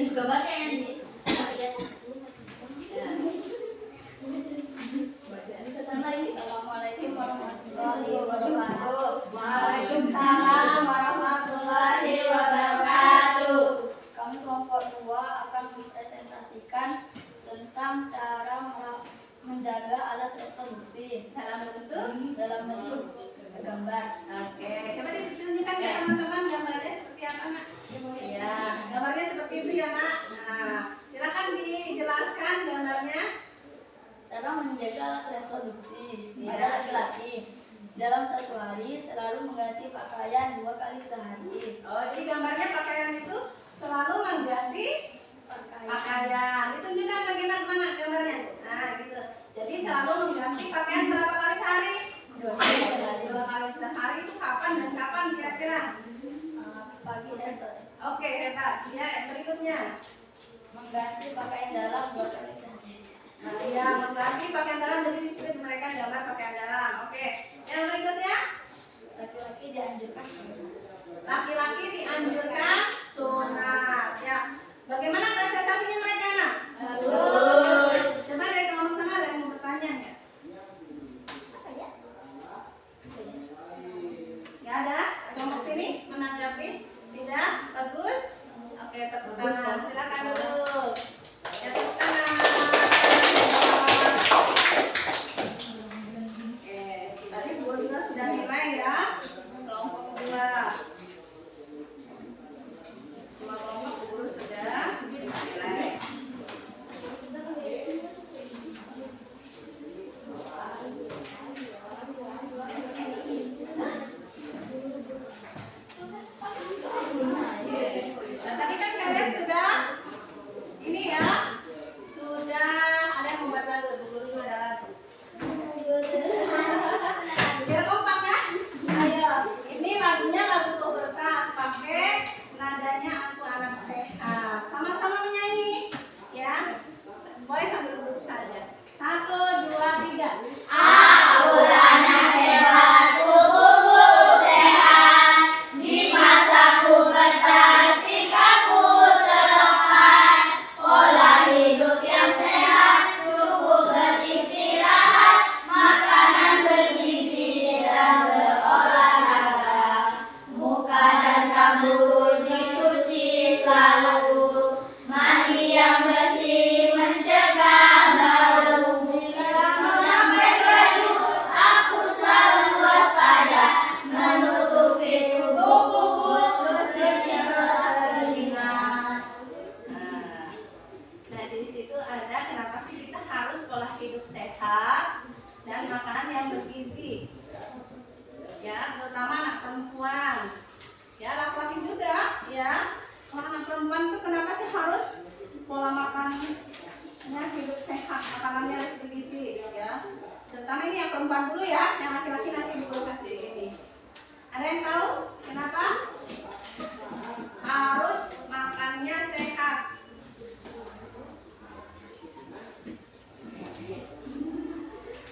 Juga banyak yang ini. Assalamualaikum warahmatullahi wabarakatuh. Waalaikumsalam warahmatullahi menginformasikan tentang cara menjaga alat reproduksi Dalam bentuk. gambar. Oke, coba ditunjukkan ya teman-teman gambarnya seperti apa nak? Ya, gambarnya seperti itu ya nak. Nah, silakan dijelaskan gambarnya. Cara menjaga alat reproduksi Iya. pada laki-laki dalam satu hari selalu mengganti pakaian 2 kali sehari. Oh, jadi gambarnya pakaian itu selalu mengganti pakaian. Ditunjukkan bagaimana gambarnya. Nah, gitu. Jadi selalu mengganti pakaian berapa kali sehari? 2 kali sehari. 2 kali sehari itu kapan dan kapan kira-kira? Pagi dan sore. Oke, hebat. Ya, berikutnya. Mengganti pakaian dalam 2 kali sehari. Nah, ya, mengganti pakaian dalam, jadi di situ mereka gambar pakaian dalam. Oke. Yang berikutnya, Laki-laki dianjurkan laki-laki dianjurkan sunat. Ya. Bagaimana presentasinya mereka, nak? bagus. Coba dari kelompok sana ada yang mau bertanya nggak? Apa ya? Ya ada? Kelompok sini menanggapi? Tidak? Bagus? Oke, tepuk tangan. Silakan dulu. Ya, tepuk tangan. Oke, tadi Bu juga sudah nilai ya. Kelompok 2. Semua kelompok guru sudah nilai. Nah, tadi kan kalian sudah ini ya, sudah ada yang membuat lagu, Bu Guru juga ada lagu. Biar kompak ya. Ayo, ini lagunya lagu pubertas, pakai nadanya Aku Anak Sehat. Sama-sama menyanyi, ya. Boleh sambil duduk saja. 1, 2, 3. Aku anak hebat, tubuhku sehat. Di masa pubertas sikapku terlepas. Pola hidup yang sehat, cukup beristirahat, makanan bergizi dan berolahraga. Muka dan rambut dicuci selalu. Mandi yang bersih mencegah bau. Bila memakai baju, aku selalu waspada. Menutupi tubuhku bersih seringat. Nah, di situ ada kenapa sih kita harus pola hidup sehat dan makanan yang bergizi. Ya, terutama anak perempuan. Ya, laki-laki juga, ya. Kalau anak perempuan itu kenapa sih harus pola makannya hidup sehat, makanannya harus bergizi, ya. Terutama ini yang perempuan dulu ya, yang laki-laki nanti dulu kasih ini. Ada yang tahu kenapa? Harus makannya sehat.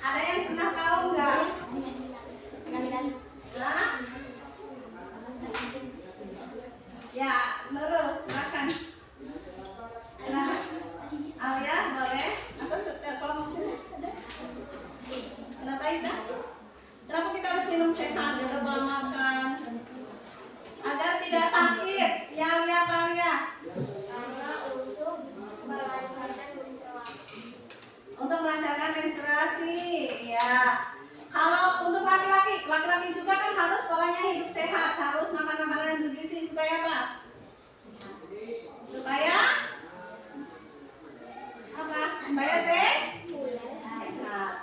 Ada yang pernah tahu nggak? Nah? Ya, Nurul, silakan. Kenapa? Alia, boleh? Atau kalau maksudnya ada? Kenapa Isa? Kenapa kita harus minum sehat, jaga pola makan? Agar tidak sakit. Ya, Alia, Alia. Untuk melancarkan menstruasi, ya. Kalau untuk laki-laki juga kan harus polanya hidup sehat, harus makan makanan yang bergizi supaya apa? Supaya apa? Supaya sehat.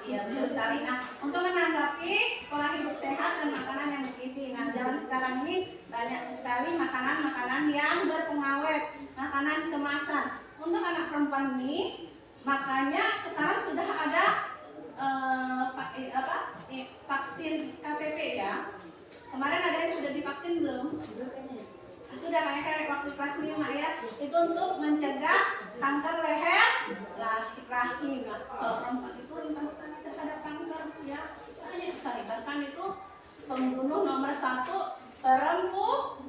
Iya betul sekali. Nah, untuk menanggapi pola hidup sehat dan makanan yang bergizi. Nah, zaman sekarang ini banyak sekali makanan-makanan yang berpengawet, makanan kemasan. Untuk anak perempuan ini, makanya sekarang sudah ada vaksin KPP ya. Kemarin ada yang sudah divaksin belum? Sudah kayak waktu kelas 5 ya. Itu untuk mencegah kanker leher rahim. Nah, kalau perempuan itu rentan sekali terhadap kanker ya. Banyak sekali. Bahkan itu pembunuh nomor 1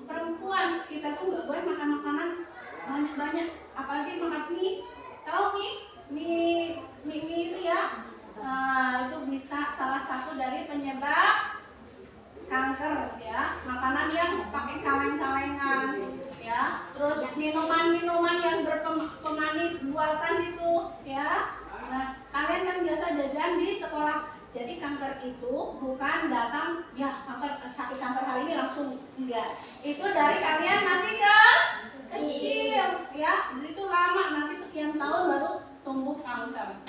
perempuan. Kita tuh nggak boleh makan makanan banyak-banyak, apalagi makan mie. Tahu mie itu ya. Nah, itu bisa salah satu dari penyebab kanker ya. Makanan yang pakai kaleng-kalengan ya. ya. Terus minuman-minuman yang berpemanis buatan itu, ya. Nah, kalian kan biasa jajan di sekolah. Jadi kanker itu bukan datang ya sakit kanker hari ini langsung enggak. Itu dari kalian masih kecil, ya. Itu lama, nanti sekian tahun baru tumbuh kanker.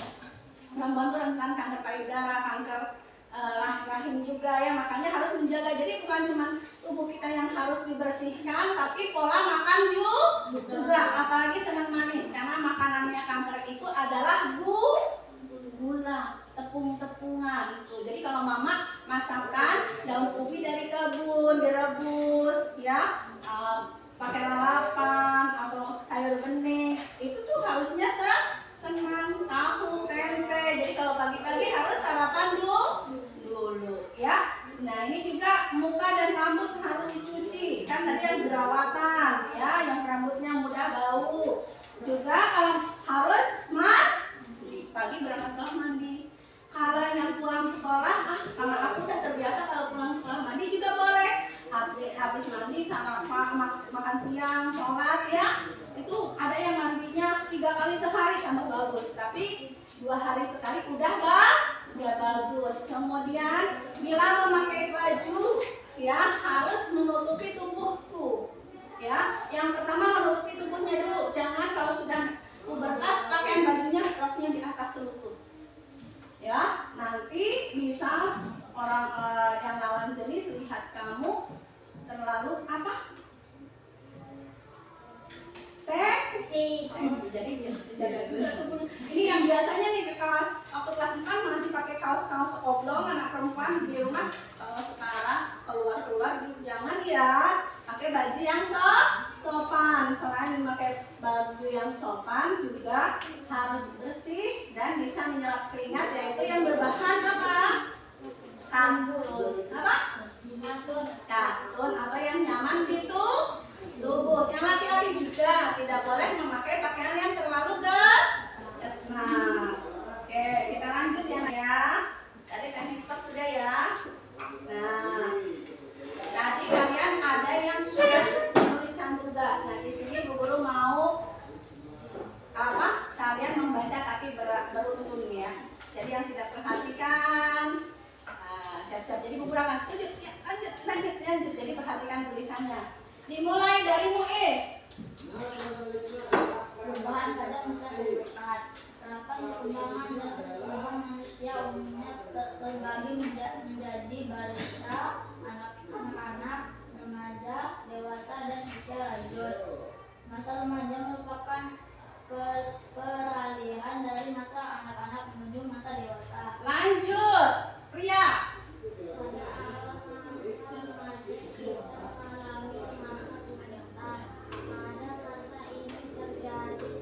Membantu rentan kanker payudara, kanker rahim juga ya, makanya harus menjaga. Jadi bukan cuma tubuh kita yang harus dibersihkan, tapi pola makan juga, apalagi senang manis, karena makanannya kanker itu adalah gula, tepung-tepungan gitu. Jadi kalau mama masakkan daun ubi dari kebun direbus ya, pakai lalapan atau sayur bening, itu tuh harusnya senang, tahu, tempe. Jadi kalau pagi-pagi harus sarapan dulu ya. Nah, ini juga muka dan rambut harus dicuci. Kan tadi yang jerawatan ya, yang rambutnya mudah bau. Juga kalau harus mandi. Pagi berangkat sekolah mandi. Kalau yang pulang sekolah, karena aku udah terbiasa kalau pulang sekolah mandi juga boleh. Habis mandi sarapan, makan siang, sholat ya. Itu ada yang mandinya 3 kali sehari tambah bagus, tapi 2 hari sekali udah bagus. Kemudian bila memakai baju ya harus menutupi tubuhku ya. Yang pertama menutupi tubuhnya dulu, jangan kalau sudah pubertas pakaian bajunya roknya di atas lutut ya, nanti bisa orang yang lawan jenis lihat kamu terlalu apa? Jadi ini yang biasanya nih ke kelas waktu kelas 4 masih pakai kaos oblong anak perempuan di rumah. Kalau sekarang keluar jangan ya pakai baju yang sopan. Selain memakai baju yang sopan juga harus bersih dan bisa menyerap keringat, yaitu yang berbahan apa? Katun atau yang nyaman gitu tubuh. Yang laki-laki juga tidak boleh memakai pakaian yang terlalu ketat. Oke, kita lanjut ya. Tadi teknik stop sudah ya. Nah, tadi kalian ada yang sudah menuliskan tugas. Nah, di sini Bu Guru mau kalian membaca tapi beruntun ya. Jadi yang tidak perhatikan siap-siap. Jadi Bu Guru akan lanjut. Jadi perhatikan tulisannya. Dimulai dari Muiz. Perubahan pada masa bekas. Tahapan perkembangan dan perkembangan manusia umumnya terbagi menjadi balita, anak-anak, remaja, dewasa, dan usia lanjut. Masa remaja merupakan peralihan dari masa anak-anak menuju masa dewasa. Lanjut, Pria. Pada awal masa remaja kita mengalami masa pubertas. Pada masa ini terjadi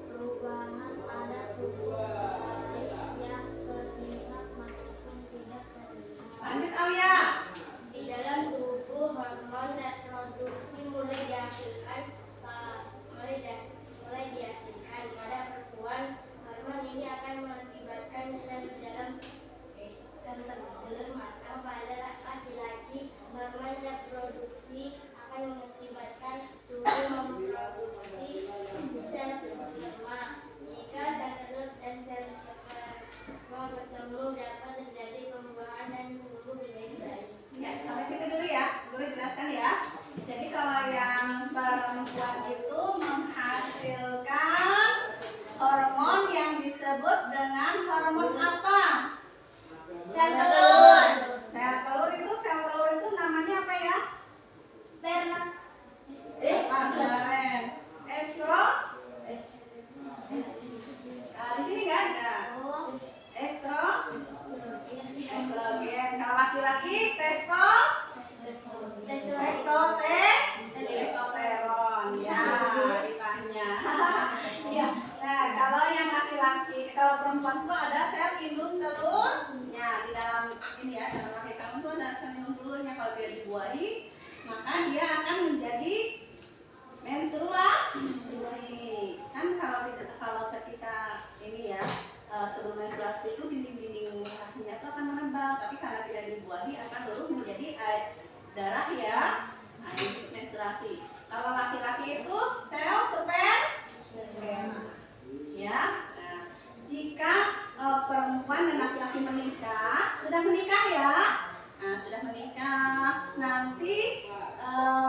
perubahan pada tubuh baik yang terlihat maupun tidak terlihat. Lanjut, Alia. Di dalam tubuh hormon reproduksi mulai dihasilkan pada perempuan. Hormon ini akan mengakibatkan sel dalam matang. Pada laki-laki, hormon reproduksi akan mengakibatkan tubuh memproduksi sel sperma. Jika sel telur dan sel sperma bertemu, dapat terjadi pembuahan dan tumbuh menjadi bayi. Ya, sampai situ dulu ya. Boleh jelaskan ya. Jadi kalau yang perempuan itu menghasilkan hormon yang disebut dengan hormon apa? Sel telur. Sel telur itu namanya apa ya? Sperma. Kemarin. Di sini nggak ada. Estrogen. Kalau laki-laki testosteron. Ya, ditanya. Iya. Nah, kalau yang laki-laki, kalau perempuan itu ada sel indus telurnya di dalam ini ya, dalam rahim kamu itu ada sel indus telurnya. Kalau dia dibuahi, maka dia akan menjadi menstruasi. Kan kalau ketika ini ya sebelum menstruasi itu dinding-dinding rahimnya itu akan menebal, tapi karena tidak dibuahi akan dulu menjadi darah ya, menstruasi. Kalau laki-laki itu sel sperma. Ya. Nah, jika perempuan dan laki-laki menikah, sudah menikah ya. Nah, sudah menikah, nanti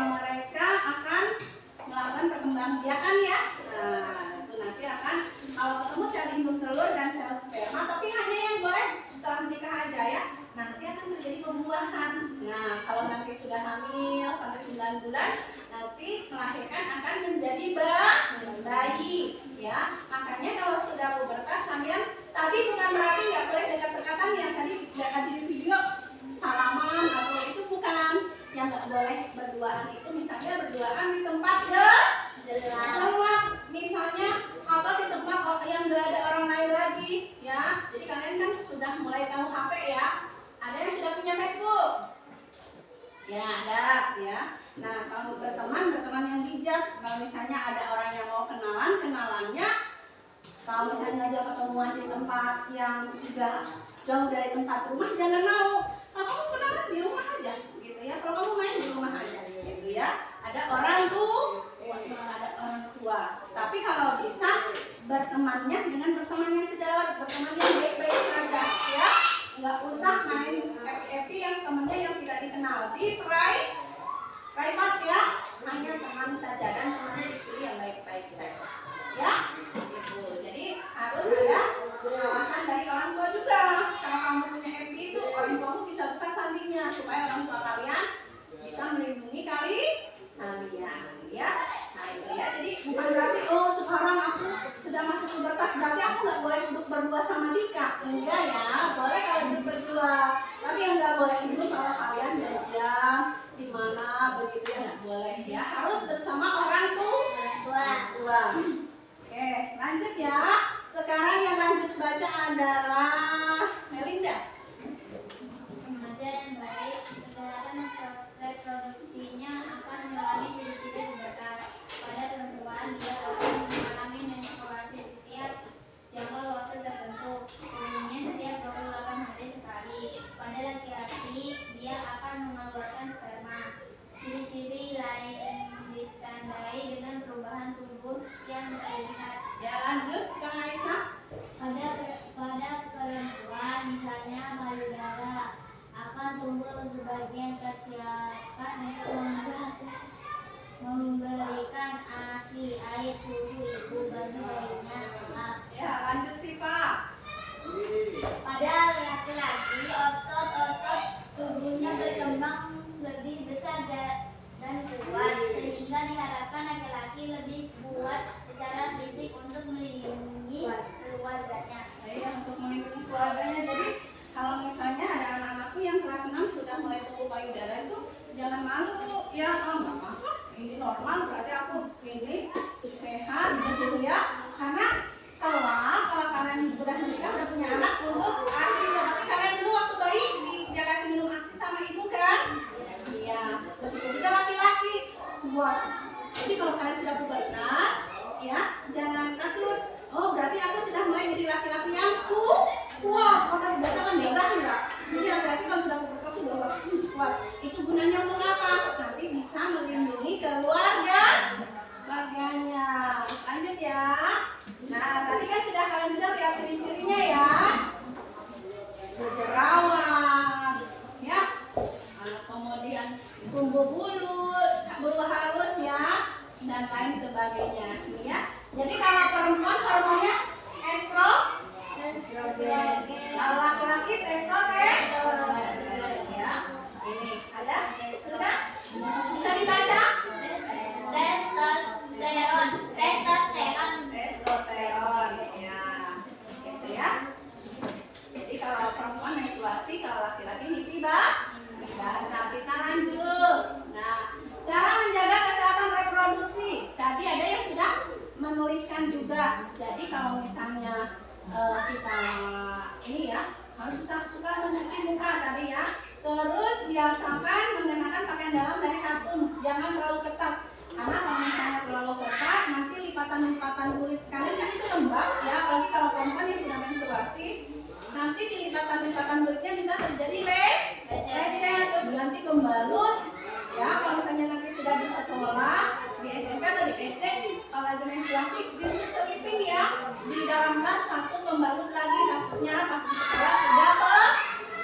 mereka akan melakukan perkembangbiakan ya. Nah, itu nanti akan kalau ketemu sel induk telur dan sel sperma, tapi hanya yang boleh setelah menikah aja ya. Nanti akan terjadi pembuahan. Nah, kalau nanti sudah hamil sampai 9 bulan, nanti melahirkan akan menjadi bayi ya. Makanya kalau sudah pubertas kalian tadi bukan berarti nggak boleh dekat-dekatan yang tadi di video salaman atau itu bukan. Yang nggak boleh berduaan itu misalnya berduaan di tempat gelap misalnya, atau di tempat yang nggak ada orang lain lagi ya. Jadi kalian kan sudah mulai tahu HP ya. Ada yang sudah punya Facebook? Ya ada ya. Nah kalau berteman yang bijak. Kalau misalnya ada orang yang mau kenalannya. Kalau misalnya dia ketemuan di tempat yang tidak jauh dari tempat rumah, jangan mau. Kalau kamu kenalan di rumah aja, gitu ya. Kalau kamu main di rumah aja, gitu ya. Ada orang tua. Tapi kalau bisa bertemannya dengan berteman yang sedar, berteman yang baik-baik saja, ya. Nggak usah main happy yang temennya yang tidak dikenal. Di private ya, hanya teman saja dan temannya dipilih yang baik-baik saja, ya. Gitu. Jadi harus ada pengawasan dari orang tua juga. Kalau kamu punya FB itu orang tuamu bisa buka sandingnya supaya orang tua kalian bisa melindungi kalian ya. Nah itu ya. Jadi bukan berarti sekarang aku sudah masuk pubertas berarti aku nggak boleh duduk berdua sama Dika. Enggak ya, boleh kalau duduk berdua. Tapi yang nggak boleh itu kalau kalian berdiam di mana begitu ya, nggak boleh ya. Harus bersama orang tua. Oke, lanjut ya. Sekarang yang lanjut baca adalah Melinda. Remaja yang baik, perjalanan reproduksinya akan mengalami ciri-ciri pubertas. Pada perempuan, dia akan mengalami menstruasi setiap jangka waktu tertentu, umumnya setiap 28 hari sekali. Pada laki-laki, dia akan mengeluarkan sperma. Ciri-ciri lain ditandai dengan perubahan tubuh yang terlihat. Ya lanjut sekarang Aisyah. Pada perempuan, misalnya payudara, akan tumbuh sebagian kesiapan untuk memberikan ASI, air susu ibu bagi bayinya kelak. Ya lanjut Siva. Pada laki-laki, otot-otot tubuhnya berkembang lebih besar dan kuat, sehingga diharapkan laki-laki lebih kuat secara fisik untuk melindungi keluarganya. Ya, untuk melindungi keluarganya. Jadi kalau misalnya ada anak-anakku yang kelas 6 sudah mulai tumbuh payudara itu jangan malu ya. Nggak apa-apa, ini normal berarti aku ini sudah sehat gitu ya. Karena kalau kalian sudah menikah udah punya anak untuk ASI seperti kalian dulu waktu bayi dia kasih minum ASI sama ibu kan? Iya, begitu juga laki-laki buat. Jadi kalau kalian sudah pubertas ya jangan takut. Oh berarti aku sudah mulai jadi laki-laki yang kuat. Kalau biasa kan bebas enggak. Jadi laki-laki kalau sudah pubertas sudah kuat. Itu gunanya untuk apa? Nanti bisa melindungi keluarganya. Lanjut ya. Nah tadi kan sudah kalian juga lihat ciri-cirinya ya. Berjerawat, ya. Kemudian tumbuh bulu halus ya, dan lain sebagainya, ya. Jadi kalau perempuan hormonnya estrogen, kalau laki-laki testosteron. Ya, ini ada sudah bisa dibaca? Testosteron, ya, gitu ya. Jadi kalau perempuan menstruasi, kalau laki-laki mimpi basah. Kita lanjut. Nah, cara menjaga kesehatan reproduksi. Tadi ada yang sudah menuliskan juga. Jadi kalau misalnya kita ini ya harus suka mencuci muka tadi ya. Terus biasakan mengenakan pakaian dalam dari katun. Jangan terlalu ketat. Karena kalau misalnya terlalu ketat, nanti lipatan kulit kalian kan itu lembab ya. Apalagi kalau perempuan yang sudah menstruasi, nanti di lipatan kulitnya bisa terjadi lecet, terus ganti pembalut ya. Kalau misalnya nanti sudah di sekolah SD kalau lagi menstruasi diselipin ya di dalam tas satu pembalut lagi, takutnya pas di sekolah sudah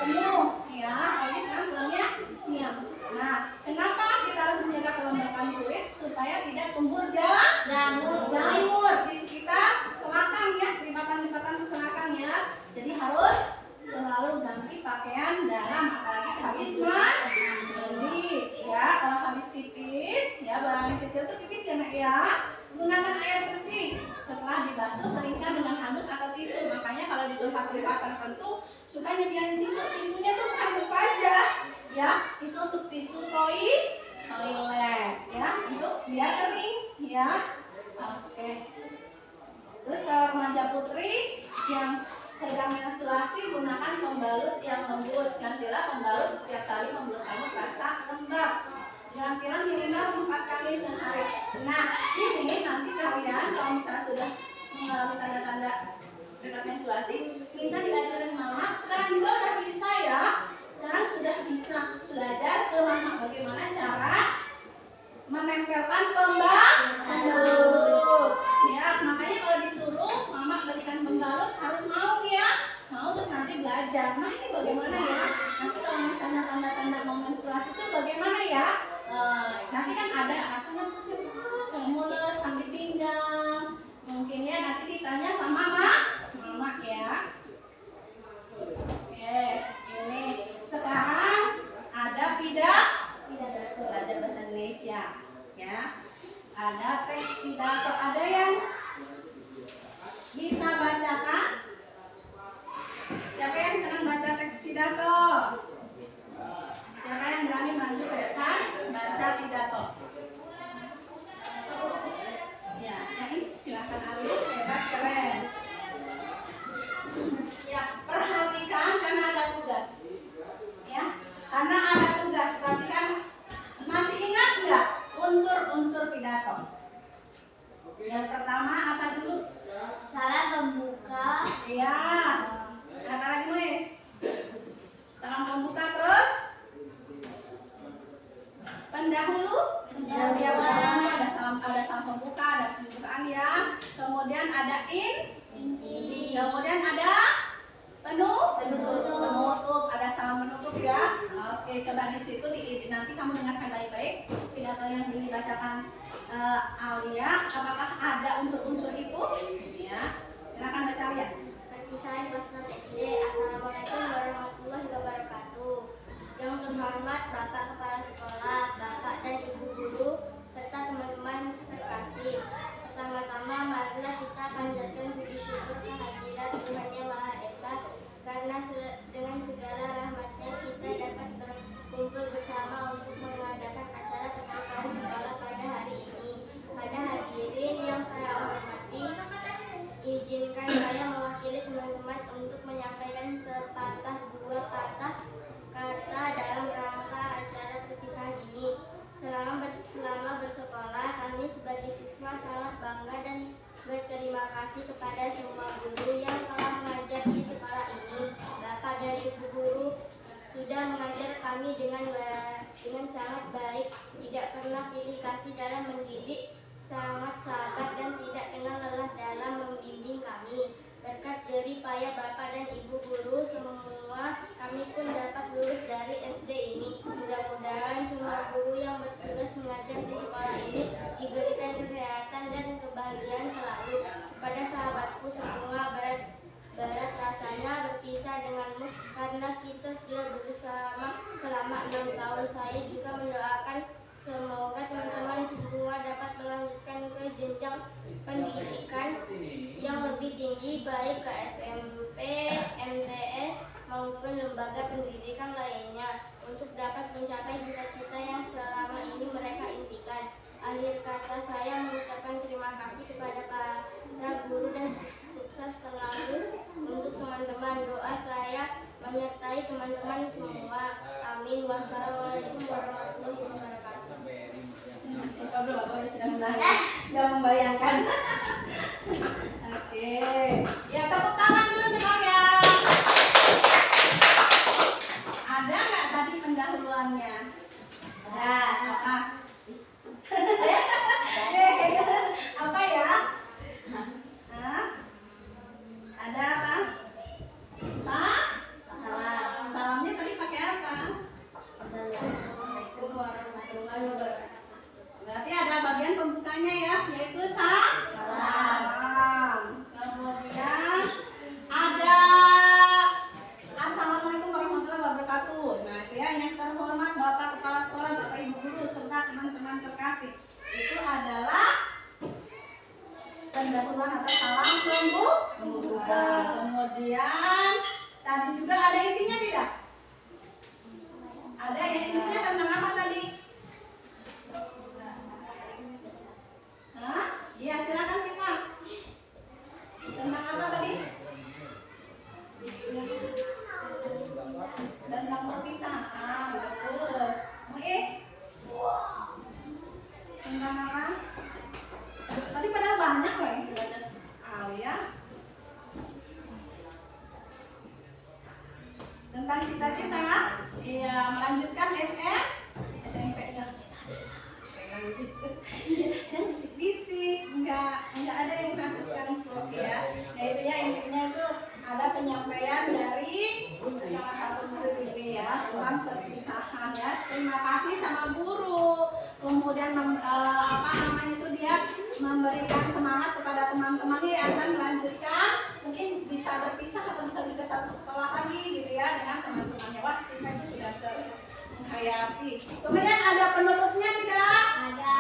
penuh ya. Ini sekarang pulangnya siang. Nah, kenapa kita harus menjaga kelembapan kulit supaya tidak tumbuh jamur di sekitar selakang ya, lipatan-lipatan selakang ya. Jadi harus selalu ganti pakaian dalam, apalagi habis mandi ya. Kalau habis pipis ya, barang kecil tuh pipis ya nak ya, gunakan air bersih. Setelah dibasuh keringkan dengan handuk atau tisu. Makanya kalau di tempat-tempat tertentu suka nyediain tisu, tisunya tuh bukan untuk wajah ya, itu untuk tisu toilet ya, untuk biar kering ya. Oke. Terus kalau remaja putri yang sedang menstruasi, gunakan pembalut yang lembut. Gantilah pembalut setiap kali membelut kamu terasa lembab. Gantilah minimal 4 kali sehari. Nah, ini nanti kalian kalau misalnya sudah mengalami tanda-tanda dekat menstruasi, minta diajarin mama. Sekarang juga udah bisa ya. Sekarang sudah bisa belajar ke mama bagaimana cara menempelkan pembalut. Ya, makanya kalau disuruh mama belikan pembalut harus mau ya. Mau terus nanti belajar. Nah, ini bagaimana ya? Nanti kalau misalnya tanda-tanda mau menstruasi itu bagaimana ya? Nanti kan ada rasanya mules, sambil pinggang. Mungkin ya nanti ditanya sama mama ya. Oke, ini sekarang ada pidato, belajar bahasa Indonesia ya. Ada teks pidato, ada yang bisa bacakan? Siapa yang senang baca teks pidato? Siapa yang berani maju ke depan baca pidato? Ya, ini silakan Ali, hebat, keren. Ya, perhatikan karena ada tugas. Ya, karena ada tugas. Perhatikan. Masih ingat nggak unsur-unsur pidato? Yang pertama apa dulu? Salam pembuka. Iya. Apa lagi, Miss? Salam pembuka, terus pendahulu. Ya, ada salam pembuka, ada pembukaan ya. Kemudian ada Inti. kemudian ada penutup, ada salam penutup ya. Oke, coba di situ nanti kamu dengarkan baik-baik pidato yang dibacakan Alia. Apakah ada unsur-unsur itu? Ya, silakan baca Alia. Perpisahan kelas 6 SD. Assalamualaikum warahmatullahi wabarakatuh. Yang terhormat Bapak Kepala Sekolah, Bapak dan Ibu Guru, serta teman-teman terkasih. Pertama-tama marilah kita panjatkan puji syukur kehadirat Tuhan Yang Maha Esa, karena dengan segala rahmatnya kita dapat berkumpul bersama untuk mengadakan acara perpisahan sekolah pada hari ini. Pada hadirin yang saya hormati, izinkan saya mewakili teman-teman untuk menyampaikan sepatah dua patah kata dalam rangka acara perpisahan ini. Selama bersekolah, kami sebagai siswa sangat bangga dan berterima kasih kepada semua guru yang telah mengajar di sekolah ini. Bapak dan Ibu guru sudah mengajar kami dengan sangat baik, tidak pernah pilih kasih dalam mendidik, sangat sabar dan tidak kenal lelah dalam membimbing kami. Berkat jerih payah Bapak dan Ibu guru semua, kami pun dapat lulus dari SD ini. Mudah-mudahan semua guru yang bertugas mengajar di sekolah ini diberikan kesehatan dan kebahagiaan selalu. Kepada sahabatku semua, berat rasanya berpisah denganmu karena kita sudah bersama selama 6 tahun. Saya juga mendoakan semoga teman-teman semua dapat melanjutkan ke jenjang pendidikan yang lebih tinggi, baik ke SMP, MTS, maupun lembaga pendidikan lainnya, untuk dapat mencapai cita-cita yang selama ini mereka impikan. Akhir kata, saya mengucapkan terima kasih kepada para guru dan sukses selalu untuk teman-teman. Doa saya menyertai teman-teman semua. Amin. Wassalamualaikum warahmatullahi wabarakatuh. Bapak sudah menangis, sudah membayangkan. Oke, ya tepuk tangan dulu sekalian. Ada nggak tadi pendahuluannya? Ada. Ah. Berarti ada bagian pembukanya ya, yaitu salam. Kemudian ada Assalamualaikum warahmatullahi wabarakatuh. Nah, itu ya, yang terhormat Bapak Kepala Sekolah, Bapak Ibu Guru, serta teman-teman terkasih. Itu adalah pendahuluan atau salam pembukaan. Kemudian tadi juga ada intinya tidak? Ada yang intinya tentang apa tadi? Hah? Iya, silakan simak. Tentang apa tadi? Tentang perpisahan, betul. Muiz? Tentang apa? Tadi padahal banyak loh yang dibaca Alia. Tentang cita-cita, iya, melanjutkan SMP. Jangan bisik-bisik, enggak ada yang menakutkan kok ya. Nah itu ya, intinya itu ada penyampaian dari salah satu murid ini ya tentang perpisahan ya. Terima kasih sama guru. Kemudian itu dia memberikan semangat kepada teman-temannya yang akan melanjutkan, mungkin bisa berpisah atau bisa juga satu sekolah lagi gitu ya dengan teman-temannya. Wah, sih itu sudah menghayati. Kemudian ada penutupnya tidak? Ada.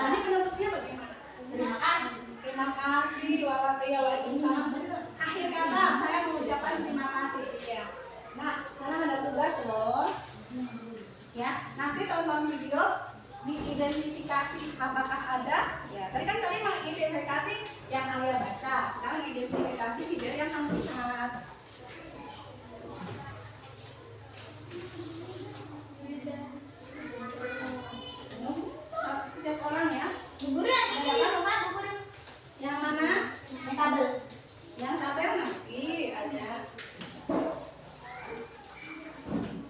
Tadi penutupnya bagaimana? Terima kasih. Terima kasih, waalaikumsalam. Akhir kata saya mengucapkan terima kasih ya. Nah, sekarang ada tugas loh. Ya, nanti tonton video, diidentifikasi apakah ada. Ya, tadi mengidentifikasi yang Alia baca. Sekarang identifikasi video yang kamu lihat. Setiap orang ya. Bu Guru, ini rumah Bu Guru. Yang mana? Yang tabel. Yang tabel nanti ada.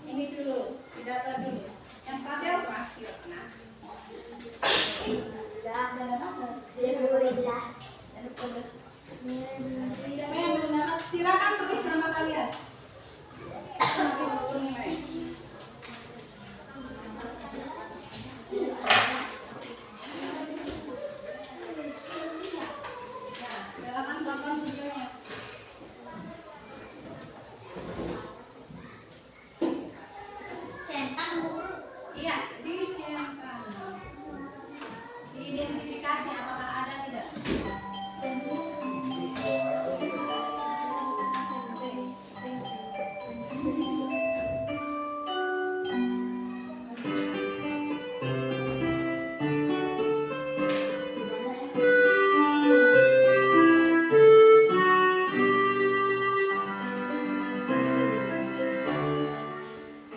Ini dulu, data dulu. Yang tabel terakhir. Nah. Udah dapat. Sudah. Siapa yang belum dapat? Silakan tulis nama kalian. Nanti mengukur nilai. Silakan tonton videonya. Centang Bu Guru. Iya, dicentang. Diidentifikasi apakah ada tidak.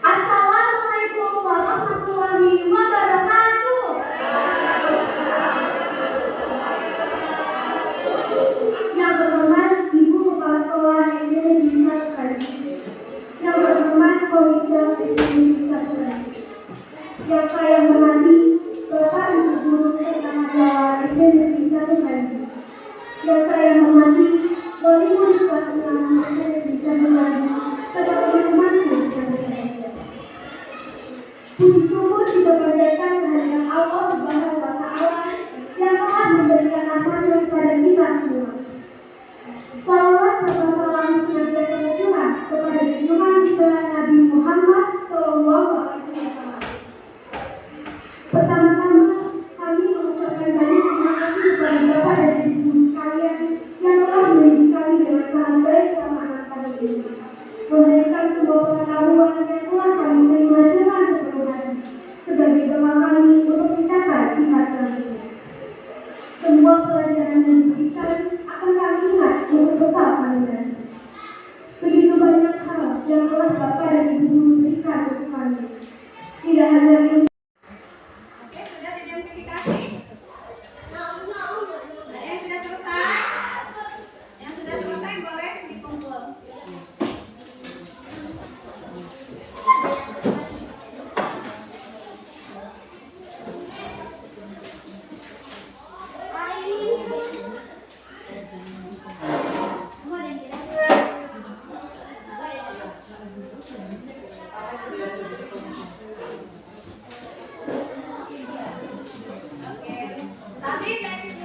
Assalamualaikum warahmatullahi wabarakatuh. Yang terhormat Ibu Kepala Sekolah SD Negeri 1 Kaji. Yang terhormat Komite SD Negeri 1 Kaji. Yang saya hormati Bapak Ibu Guru serta Majalah SD Negeri 1 Kaji. Yang saya hormati Wali Murid kelas 6 SD Negeri 1 Kaji serta teman-temanku yang berbahagia. Puji syukur kita panjatkan kehadiran Allah Subhanahu wa Ta'ala yang telah memberikan amanah kepada kita semua. Salawat serta salam senantiasa tercurah kepada junjungan kita Nabi Muhammad Sallallahu Alaihi Wasallam. Pertama-tama kami mengucapkan banyak terima kasih kepada Bapak dan Ibu sekalian yang telah mendidik kami dengan sangat baik selama 6 tahun ini. Memberikan sebuah pengetahuan yang telah kami terima dengan sepenuh hati sebagai bekal kami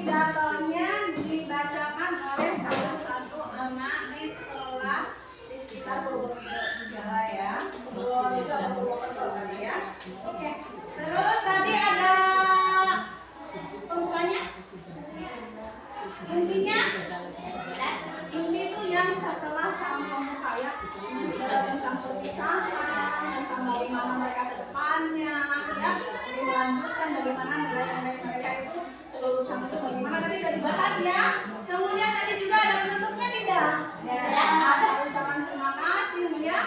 pidatonya dibacakan oleh salah satu anak di sekolah di sekitar Purwokerto ya. Purwokerto atau Purwokerto tadi ya. Oke. Terus tadi ada pembukanya. Inti itu yang setelah salam pembuka ya, tentang perpisahan, tentang bagaimana mereka ke depannya ya, melanjutkan bagaimana nilai-nilai mereka itu kelulusan itu bagaimana tadi sudah dibahas ya. Kemudian tadi juga ada penutupnya tidak? Ada ucapan terima kasih ya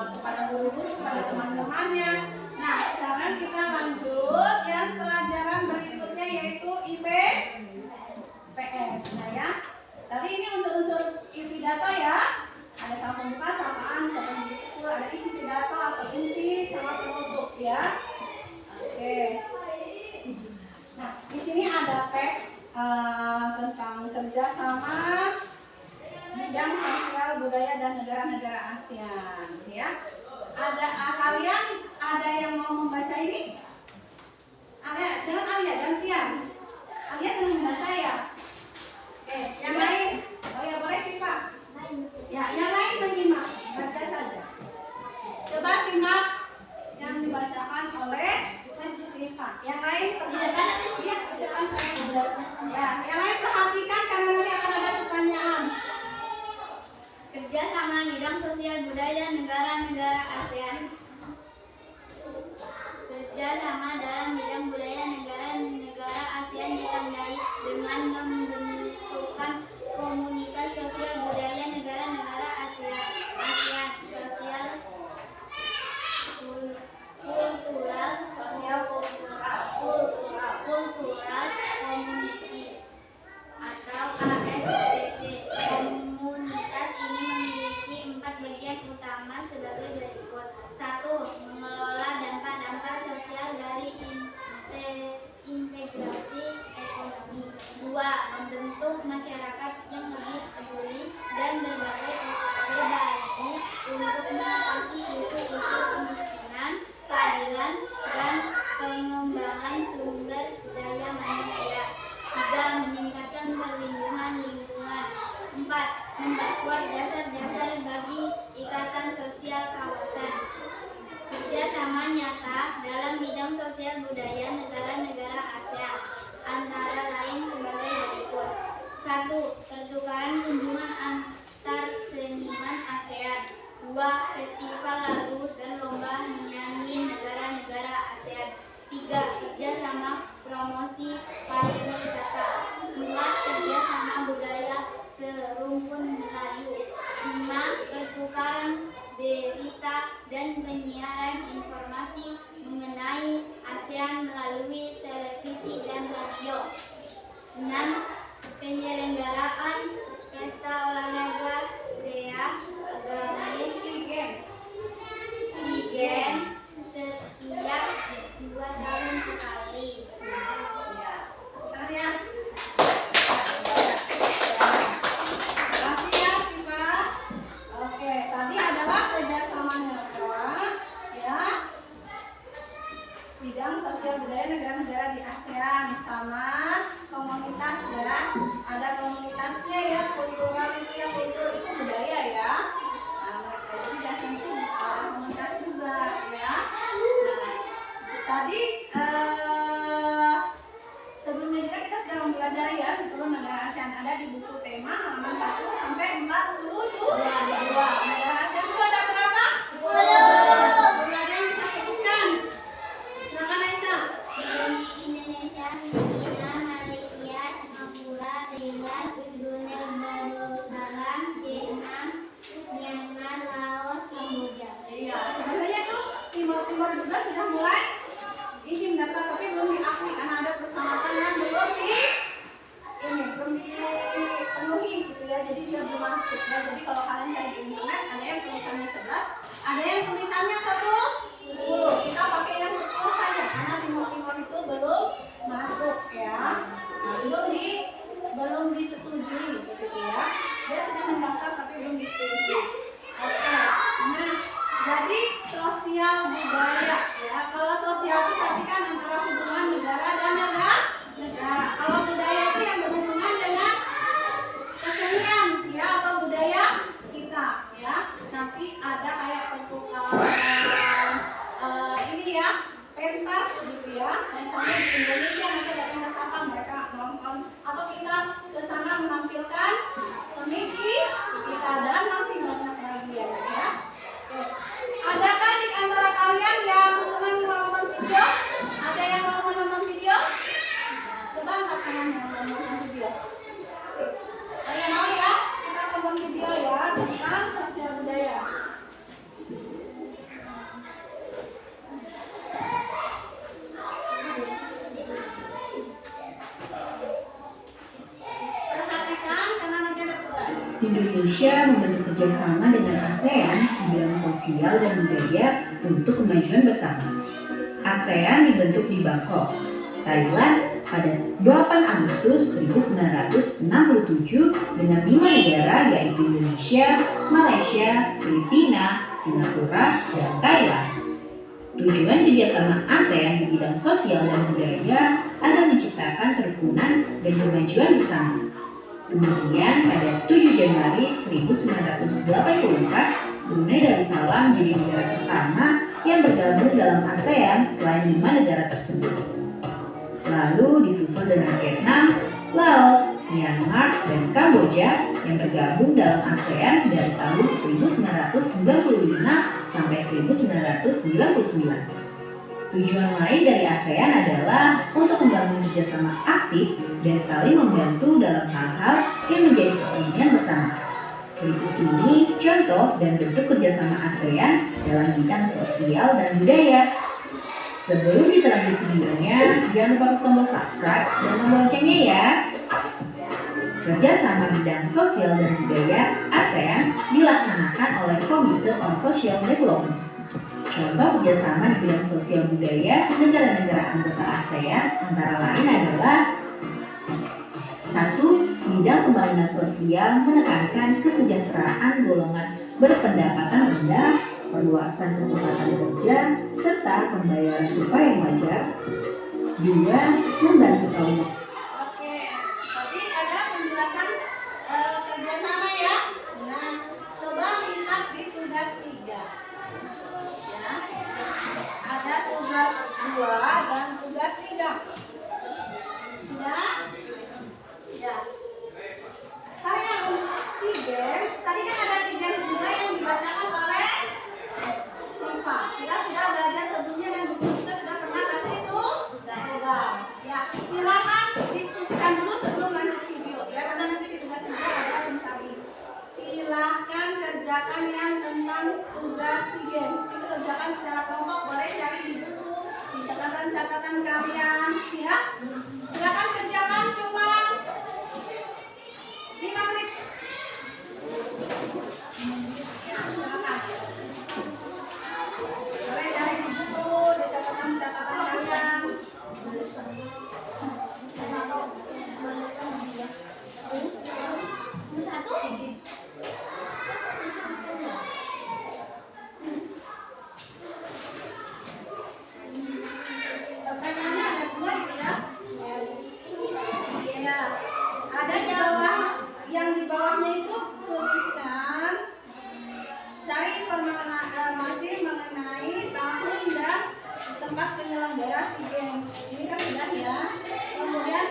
kepada guru-guru, kepada teman-temannya. Nah sekarang kita lanjut yang pelajaran berikutnya yaitu IPS. Nah ya, tadi ini unsur-unsur pidato ya. Ada salam pembuka, sapaan, ada isi pidato atau inti sama penutup ya. Oke. Nah di sini ada teks tentang kerjasama bidang sosial budaya dan negara-negara ASEAN ya. Kalian ada yang mau membaca ini? Alia, jangan Alia, gantian. Alia senang membaca ya. Oke, yang lain? Oh ya boleh sih Pak. Ya, yang lain menyimak, baca saja. Coba simak yang dibacakan oleh Siva. Yang lain perhatikan. Ya, depan saya. Ya, yang lain perhatikan karena nanti akan ada pertanyaan. Kerjasama bidang sosial budaya negara-negara ASEAN. Kerjasama dalam bidang budaya negara-negara ASEAN ditandai dengan membentukkan komunitas sosial budaya negara-negara ASEAN, sosial kultural komuniti atau KSCC. Komunitas ini memiliki 4 bagian utama sebagai berikut. 1. Mengelola dampak-dampak sosial dari integrasi ekonomi. 2. Membentuk masyarakat yang lebih peduli dan berbagi untuk mengatasi isu-isu kemiskinan, keadilan, dan pengembangan sumber daya manusia. 3. Meningkatkan perlindungan lingkungan. 4. Memperkuat dasar-dasar bagi ikatan sosial kawasan. Kerjasama nyata dalam bidang sosial budaya negara-negara ASEAN antara lain sebagai berikut. 1. Pertukaran kunjungan antar seniman ASEAN. 2. Festival lagu dan lomba menyanyi negara-negara ASEAN. 3. Kerjasama promosi pariwisata. 4. Kerjasama budaya serumpun Melayu. 5. Pertukaran berita dan penyiaran informasi mengenai ASEAN melalui televisi dan radio. 6. Penyelenggaraan pesta olahraga SEA SEA Games setiap 2 tahun sekali. Ya, bentar ya. Makasih ya Siva. Oke, tadi adalah kerjasama nyata ya bidang sosial budaya negara-negara di ASEAN sama komunitas ya. Ada komunitasnya ya, kultural itu ya, kultur itu budaya ya. Nah, mereka jadi ASEAN itu komunitas juga ya. Nah, tadi sebelumnya juga kita sudah mempelajari ya 10 negara ASEAN ada di buku tema halaman 40 sampai 42. Negara ASEAN itu ada berapa? 10. Ada yang bisa sebutkan? Silakan Aisyah. Indonesia, Filipina, Malaysia, Singapura, Thailand, Brunei Darussalam, Vietnam, Myanmar, Laos, Kamboja. Iya, sebenarnya tuh Timur-Timur juga sudah mulai ingin daftar tapi belum diakui karena ada persyaratan yang belum dipenuhi gitu ya. Jadi dia belum masuk ya. Jadi kalau kalian cari di internet ada yang tulisannya 11, ada yang tulisannya 10. Kita pakai yang 10 saja karena Timur-Timur itu belum masuk ya. Nah, belum disetujui gitu ya. Dia sudah mendaftar tapi belum disetujui. Oke. Nah, jadi sosial budaya ya. Kalau sosial itu berarti kan antara hubungan negara dan negara. Kalau budaya gitu ya. Misalnya di Indonesia nanti ada pentas apa mereka nonton, atau kita ke sana menampilkan seni kita, dan masih banyak lagi ya. Oke. Adakah di antara kalian yang senang menonton video? Ada yang mau menonton video? Coba angkat tangan yang mau menonton video. Oh ya, mau ya? Kita tonton video ya tentang sosial budaya. Perhatikan karena nanti ada tugas. Indonesia membentuk kerjasama dengan ASEAN di bidang sosial dan budaya untuk kemajuan bersama. ASEAN dibentuk di Bangkok, Thailand pada 8 Agustus 1967 dengan 5 negara yaitu Indonesia, Malaysia, Filipina, Singapura, dan Thailand. Tujuan kerjasama ASEAN di bidang sosial dan budaya adalah menciptakan kerukunan dan kemajuan bersama. Kemudian pada 7 Januari 1984, Brunei Darussalam menjadi negara pertama yang bergabung dalam ASEAN selain 5 negara tersebut. Lalu disusul dengan Vietnam, Laos, Myanmar, dan Kamboja yang bergabung dalam ASEAN dari tahun 1995 sampai 1999. Tujuan lain dari ASEAN adalah untuk membangun kerjasama aktif dan saling membantu dalam hal-hal yang menjadi kepentingan bersama. Berikut ini contoh dan bentuk kerjasama ASEAN dalam bidang sosial dan budaya. Sebelum kita lanjut videonya, jangan lupa klik tombol subscribe dan tombol loncengnya ya. Kerjasama bidang sosial dan budaya ASEAN dilaksanakan oleh Komite on Social Development. Contoh kerjasama di bidang sosial budaya negara-negara anggota ASEAN antara lain adalah 1. Bidang pembangunan sosial menekankan kesejahteraan golongan berpendapatan rendah, perluasan kesempatan kerja, serta pembayaran upah yang wajar. 2. Membantu kaum. Oke, tadi ada penjelasan kerjasama ya. Nah, coba lihat di tugas 3. Ya, ada tugas 2 dan tugas 3. Sudah? Ya. Karya untuk SEA Games, tadi kan ada SEA Games juga yang dibacakan oleh Siva. Kita sudah belajar sebelumnya dan buku kita sudah pernah kasih itu tugas. Ya, silakan diskusikan dulu sebelum lanjut video ya, karena nanti di tugas 3 ada tentang ini. Silahkan kerjakan yang tentang tugas SEA Games. Itu kerjakan secara kelompok, boleh cari di buku, di catatan-catatan kalian ya. Silakan kerjakan cuma 5 menit. Ya, silakan. Boleh cari di buku, di catatan-catatan kalian. Pertanyaannya ada 2 itu ya. Iya. Ada di bawah, yang di bawahnya itu tuliskan cari informasi mengenai tahun dan tempat penyelenggara SEA Games. Ini kan sudah ya. Kemudian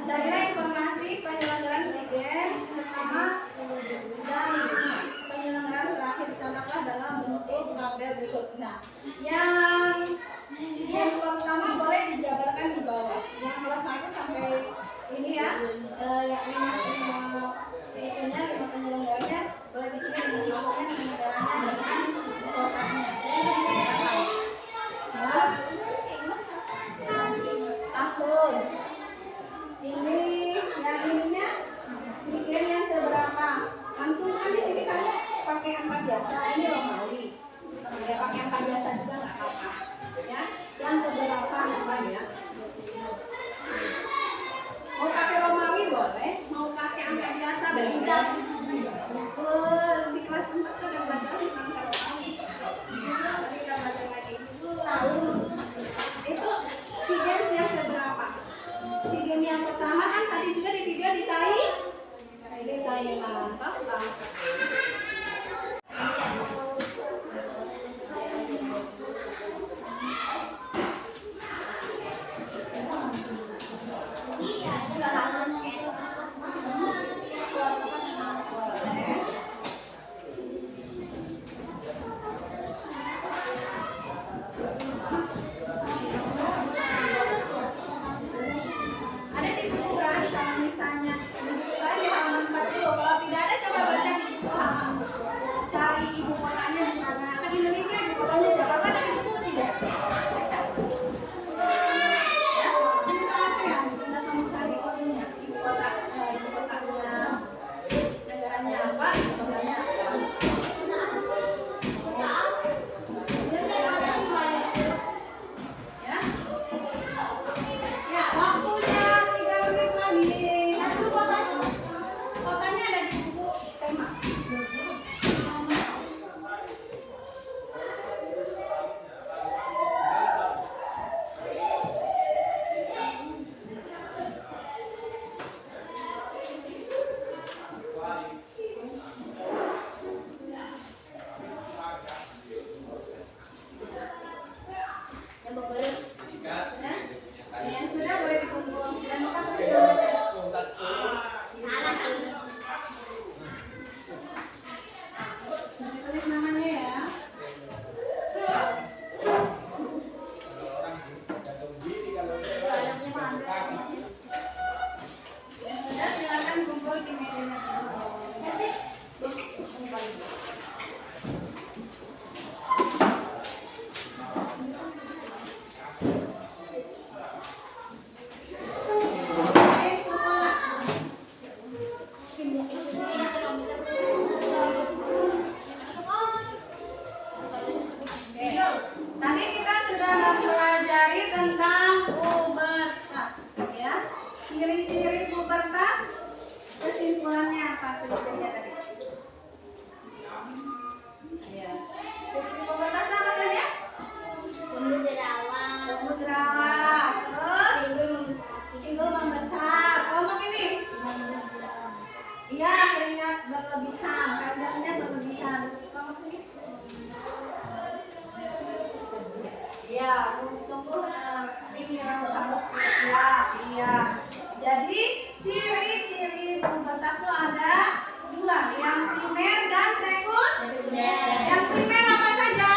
carilah informasi penyelenggaraan SEA Games pertama dan 5 penyelenggaraan terakhir. Catatlah dalam bentuk tabel berikut. Nah, yang pertama boleh dijabarkan di bawah. Yang kelas 1 sampai ini ya, yang 5 itunya, 5 penyelenggaranya boleh di sini dengan tahunnya, dengan negaranya, dengan kotanya. Ya. Tahun. Ini yang ininya SEA Games yang keberapa? Langsung kan di sini kamu pakai angka biasa. Ini Romawi. Ya, pakai angka biasa juga nggak apa-apa. Ya, yang keberapa namanya? Mau pakai Romawi boleh, mau pakai angka biasa bisa. Di kelas 4 kan ada belajar tentang angka Romawi. Tadi kita belajar lagi. Itu SEA Games yang keberapa? SEA Games yang pertama kan tadi juga di video di Thailand. Sudah? Yang sudah boleh dikumpul. Dan bukan tulis tulis namanya ya. Yang sudah silakan kumpul di mejanya. Tadi kita sudah mempelajari tentang pubertas, ya. Ciri-ciri pubertas, kesimpulannya apa ciri-cirinya tadi? Ya. Ciri-ciri pubertas apa saja? Tumbuh jerawat. Tumbuh jerawat, terus pinggul membesar. Kelompok ini? Iya, keringat berlebihan, keringatnya berlebihan. Kelompok sini? Iya, tumbuh ini rambut halus putih. Iya. Jadi ciri-ciri pubertas itu ada dua, yang primer dan sekunder. Yang primer apa saja?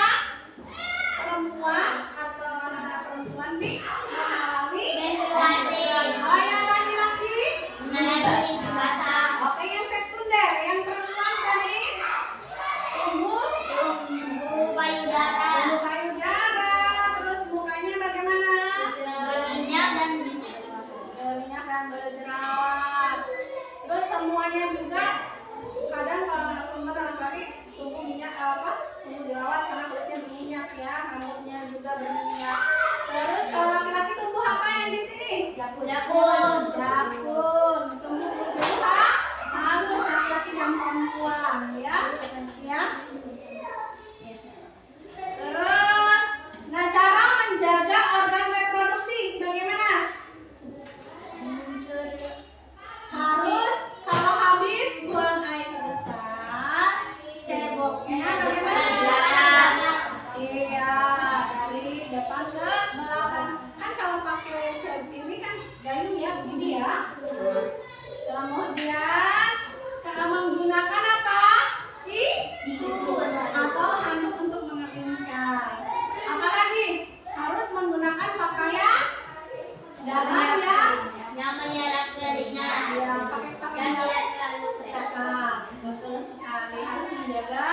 Perempuan atau anak-anak perempuan nih mengalami menstruasi. Kalau yang laki-laki mengalami basah. Oke, yang sekunder, yang perempuan tadi tumbuh payudara. tumbuh payudara. Terus mukanya bagaimana? Berminyak dan Berminyak dan berjerawat. Terus semuanya juga kadang kalau anak perempuan dan laki tumbuh minyak tumbuh jerawat karena kulitnya berminyak ya, rambutnya juga berminyak. Terus kalau laki-laki tumbuh apa yang di sini? jakun. Jakun. Tumbuh halus laki-laki dan perempuan ya. Ya. Terus, nah cara menjaga organ reproduksi bagaimana? Harus kalau habis buang air besar, ceboknya bagaimana? Iya, dari depan ke belakang. Kan kalau pakai cebok ini kan gayung ya, begini ya. Kemudian kita menggunakan apa? Tisu atau handuk untuk mengeringkan. Apalagi harus menggunakan pakaian dalam yang menyerap keringat. ya pakai pakaian Dan tidak terlalu dalam. Betul sekali, harus menjaga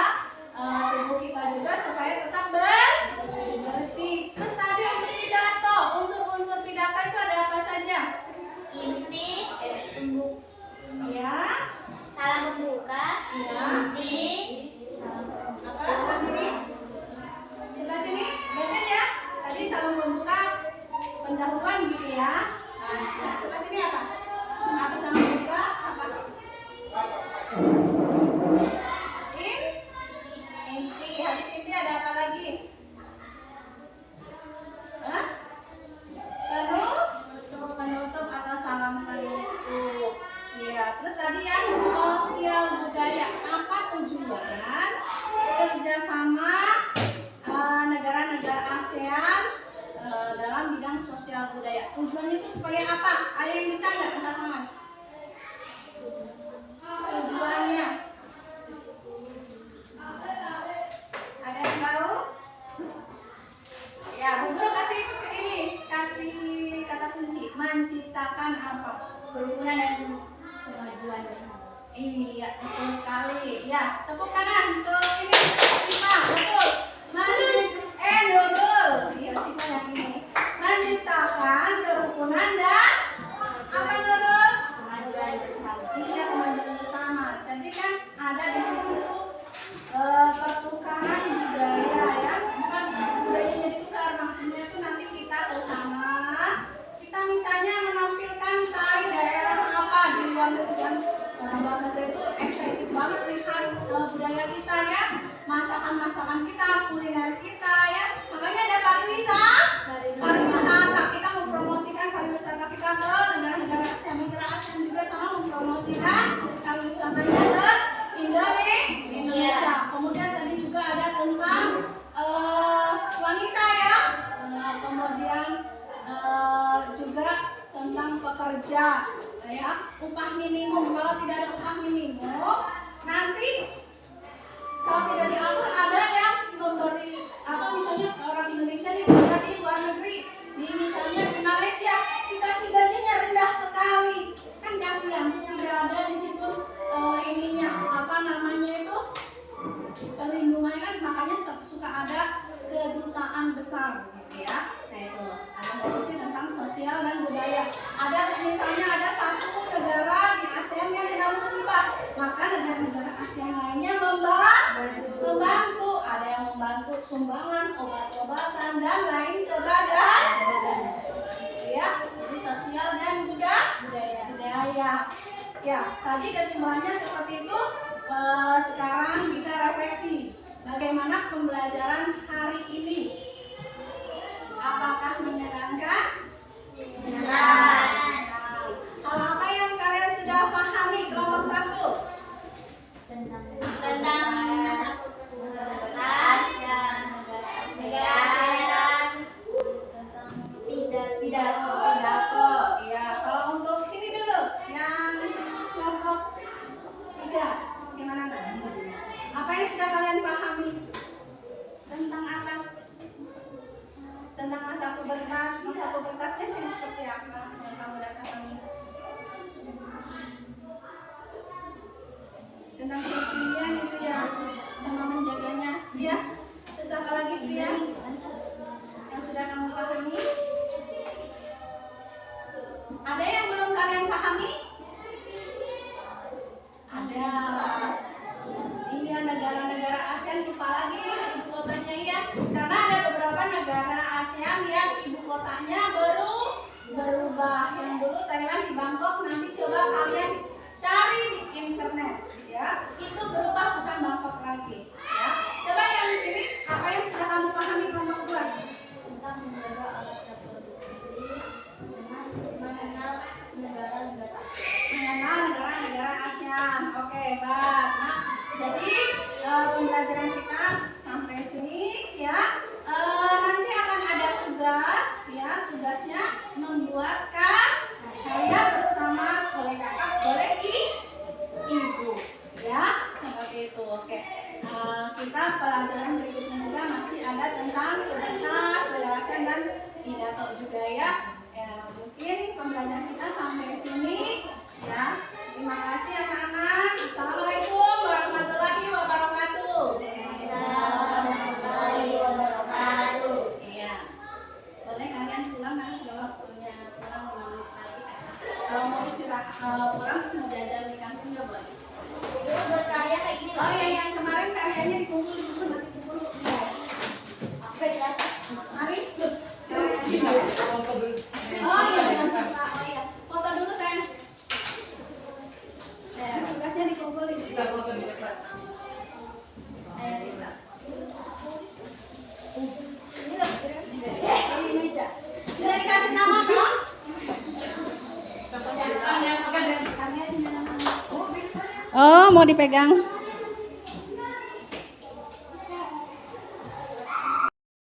tubuh kita juga supaya tetap bersih. Terus tadi untuk pidato, unsur-unsur pidato itu ada apa saja? Inti, Ya, salam membuka, ya. inti, Apa? Sebelah sini? Sebelah sini? Betul ya? Tadi salam pembuka pendahuluan gitu ya. Nah, sebelah sini apa? Apa salam pembuka? Apa? Inti. Habis inti ada apa lagi? Hah? Penutup atau salam penutup. Iya, terus tadi yang sosial budaya. Apa tujuan kerjasama negara-negara ASEAN dalam bidang sosial budaya? Tujuannya itu supaya apa? Ada yang bisa nggak angkat tangan? Tujuannya? Ada yang tahu? Ya, Bu Guru kasih kata kunci. Menciptakan apa? kerukunan dan kemajuan bersama. Iya, betul sekali. Ya, tepuk tangan untuk ini Sipa, betul. Nurul. Iya, Sipa yang ini. Menciptakan kerukunan dan apa Nurul? Kemajuan bersama. Iya, kemajuan bersama. Tadi kan ada di situ tuh pertukaran budaya ya. Bukan budayanya ditukar, maksudnya tuh nanti kita ke sana. Kita misalnya menampilkan tari daerah apa di luar negeri dan orang luar negeri itu excited banget lihat budaya kita ya, masakan kita, kuliner kita ya. Makanya ada pariwisata. Kita mempromosikan pariwisata kita ke negara-negara ASEAN juga sama mempromosikan pariwisatanya ke Indonesia. Kemudian tadi juga ada tentang wanita ya, juga tentang pekerja, ya, upah minimum. Kalau tidak ada upah minimum, nanti kalau tidak diatur ada yang memberi apa, misalnya orang Indonesia nih kerja di luar negeri, misalnya di Malaysia, dikasih gajinya rendah sekali, kan kasihan. Terus tidak ada di situ ininya apa namanya itu perlindungan, kan makanya suka ada kedutaan besar gitu ya. Nah itu ada solusi tentang sosial dan budaya. Ada misalnya ada satu negara di ASEAN yang kena musibah, maka negara-negara ASEAN lainnya membantu. Ada yang membantu sumbangan obat-obatan dan lain sebagainya. Ya, jadi sosial dan budaya. Ya, tadi kesimpulannya seperti itu. Sekarang kita refleksi bagaimana pembelajaran hari ini. Apakah menyenangkan? Menyenangkan. Hal apa yang kalian sudah pahami kelompok 1? Tentang masa prioritas dan negara ASEAN, tentang Pidato. Ya, kalau untuk sini dulu yang kelompok 3, gimana Mbak? Apa yang sudah kalian pahami? Tentang apa? Tentang masa pubertasnya seperti apa yang kamu udah pahami? Tentang kecilian itu ya, sama menjaganya, ya. Terus apa lagi Pria? Yang sudah kamu pahami? Ada yang belum kalian pahami? Ada. Iya, negara-negara ASEAN lupa lagi ibu kotanya ya. Karena ada beberapa negara ASEAN yang ibu kotanya berubah. Yang dulu Thailand di Bangkok, nanti coba kalian cari di internet ya. Itu berubah, bukan Bangkok lagi ya. Coba yang ini apa yang sudah kamu pahami kelompok 2? tentang menjaga alat reproduksi dengan mengenal negara-negara ASEAN. Mengenal negara-negara ASEAN. Oke, baik. Nah, jadi pembelajaran kita sampai sini ya. Nanti akan ada tugas ya. Tugasnya membuatkan karya bersama oleh kakak, oleh ibu ya. Seperti itu. Oke. Kita pelajaran berikutnya juga masih ada tentang prioritas, negara ASEAN dan pidato juga ya. Mungkin pembelajaran kita sampai sini ya. Terima kasih anak-anak. Assalamualaikum warahmatullahi wabarakatuh. Warahmatullahi wabarakatuh. Iya. Boleh kalian pulang kan sudah waktunya pulang 5 menit lagi. Kalau mau istirahat, pulang terus mau jajan di kampung ya boleh. Buat karya kayak gini Oh ya, yang kemarin karyanya dikumpul nanti dikumpul. Ya. Apa ya? Mari. Bisa. Oh iya, oh iya. Foto dulu sayang. Tugasnya dikumpulin. Kita foto di depan. Ayo kita. Ini meja. Sudah dikasih nama dong? Oh, mau dipegang.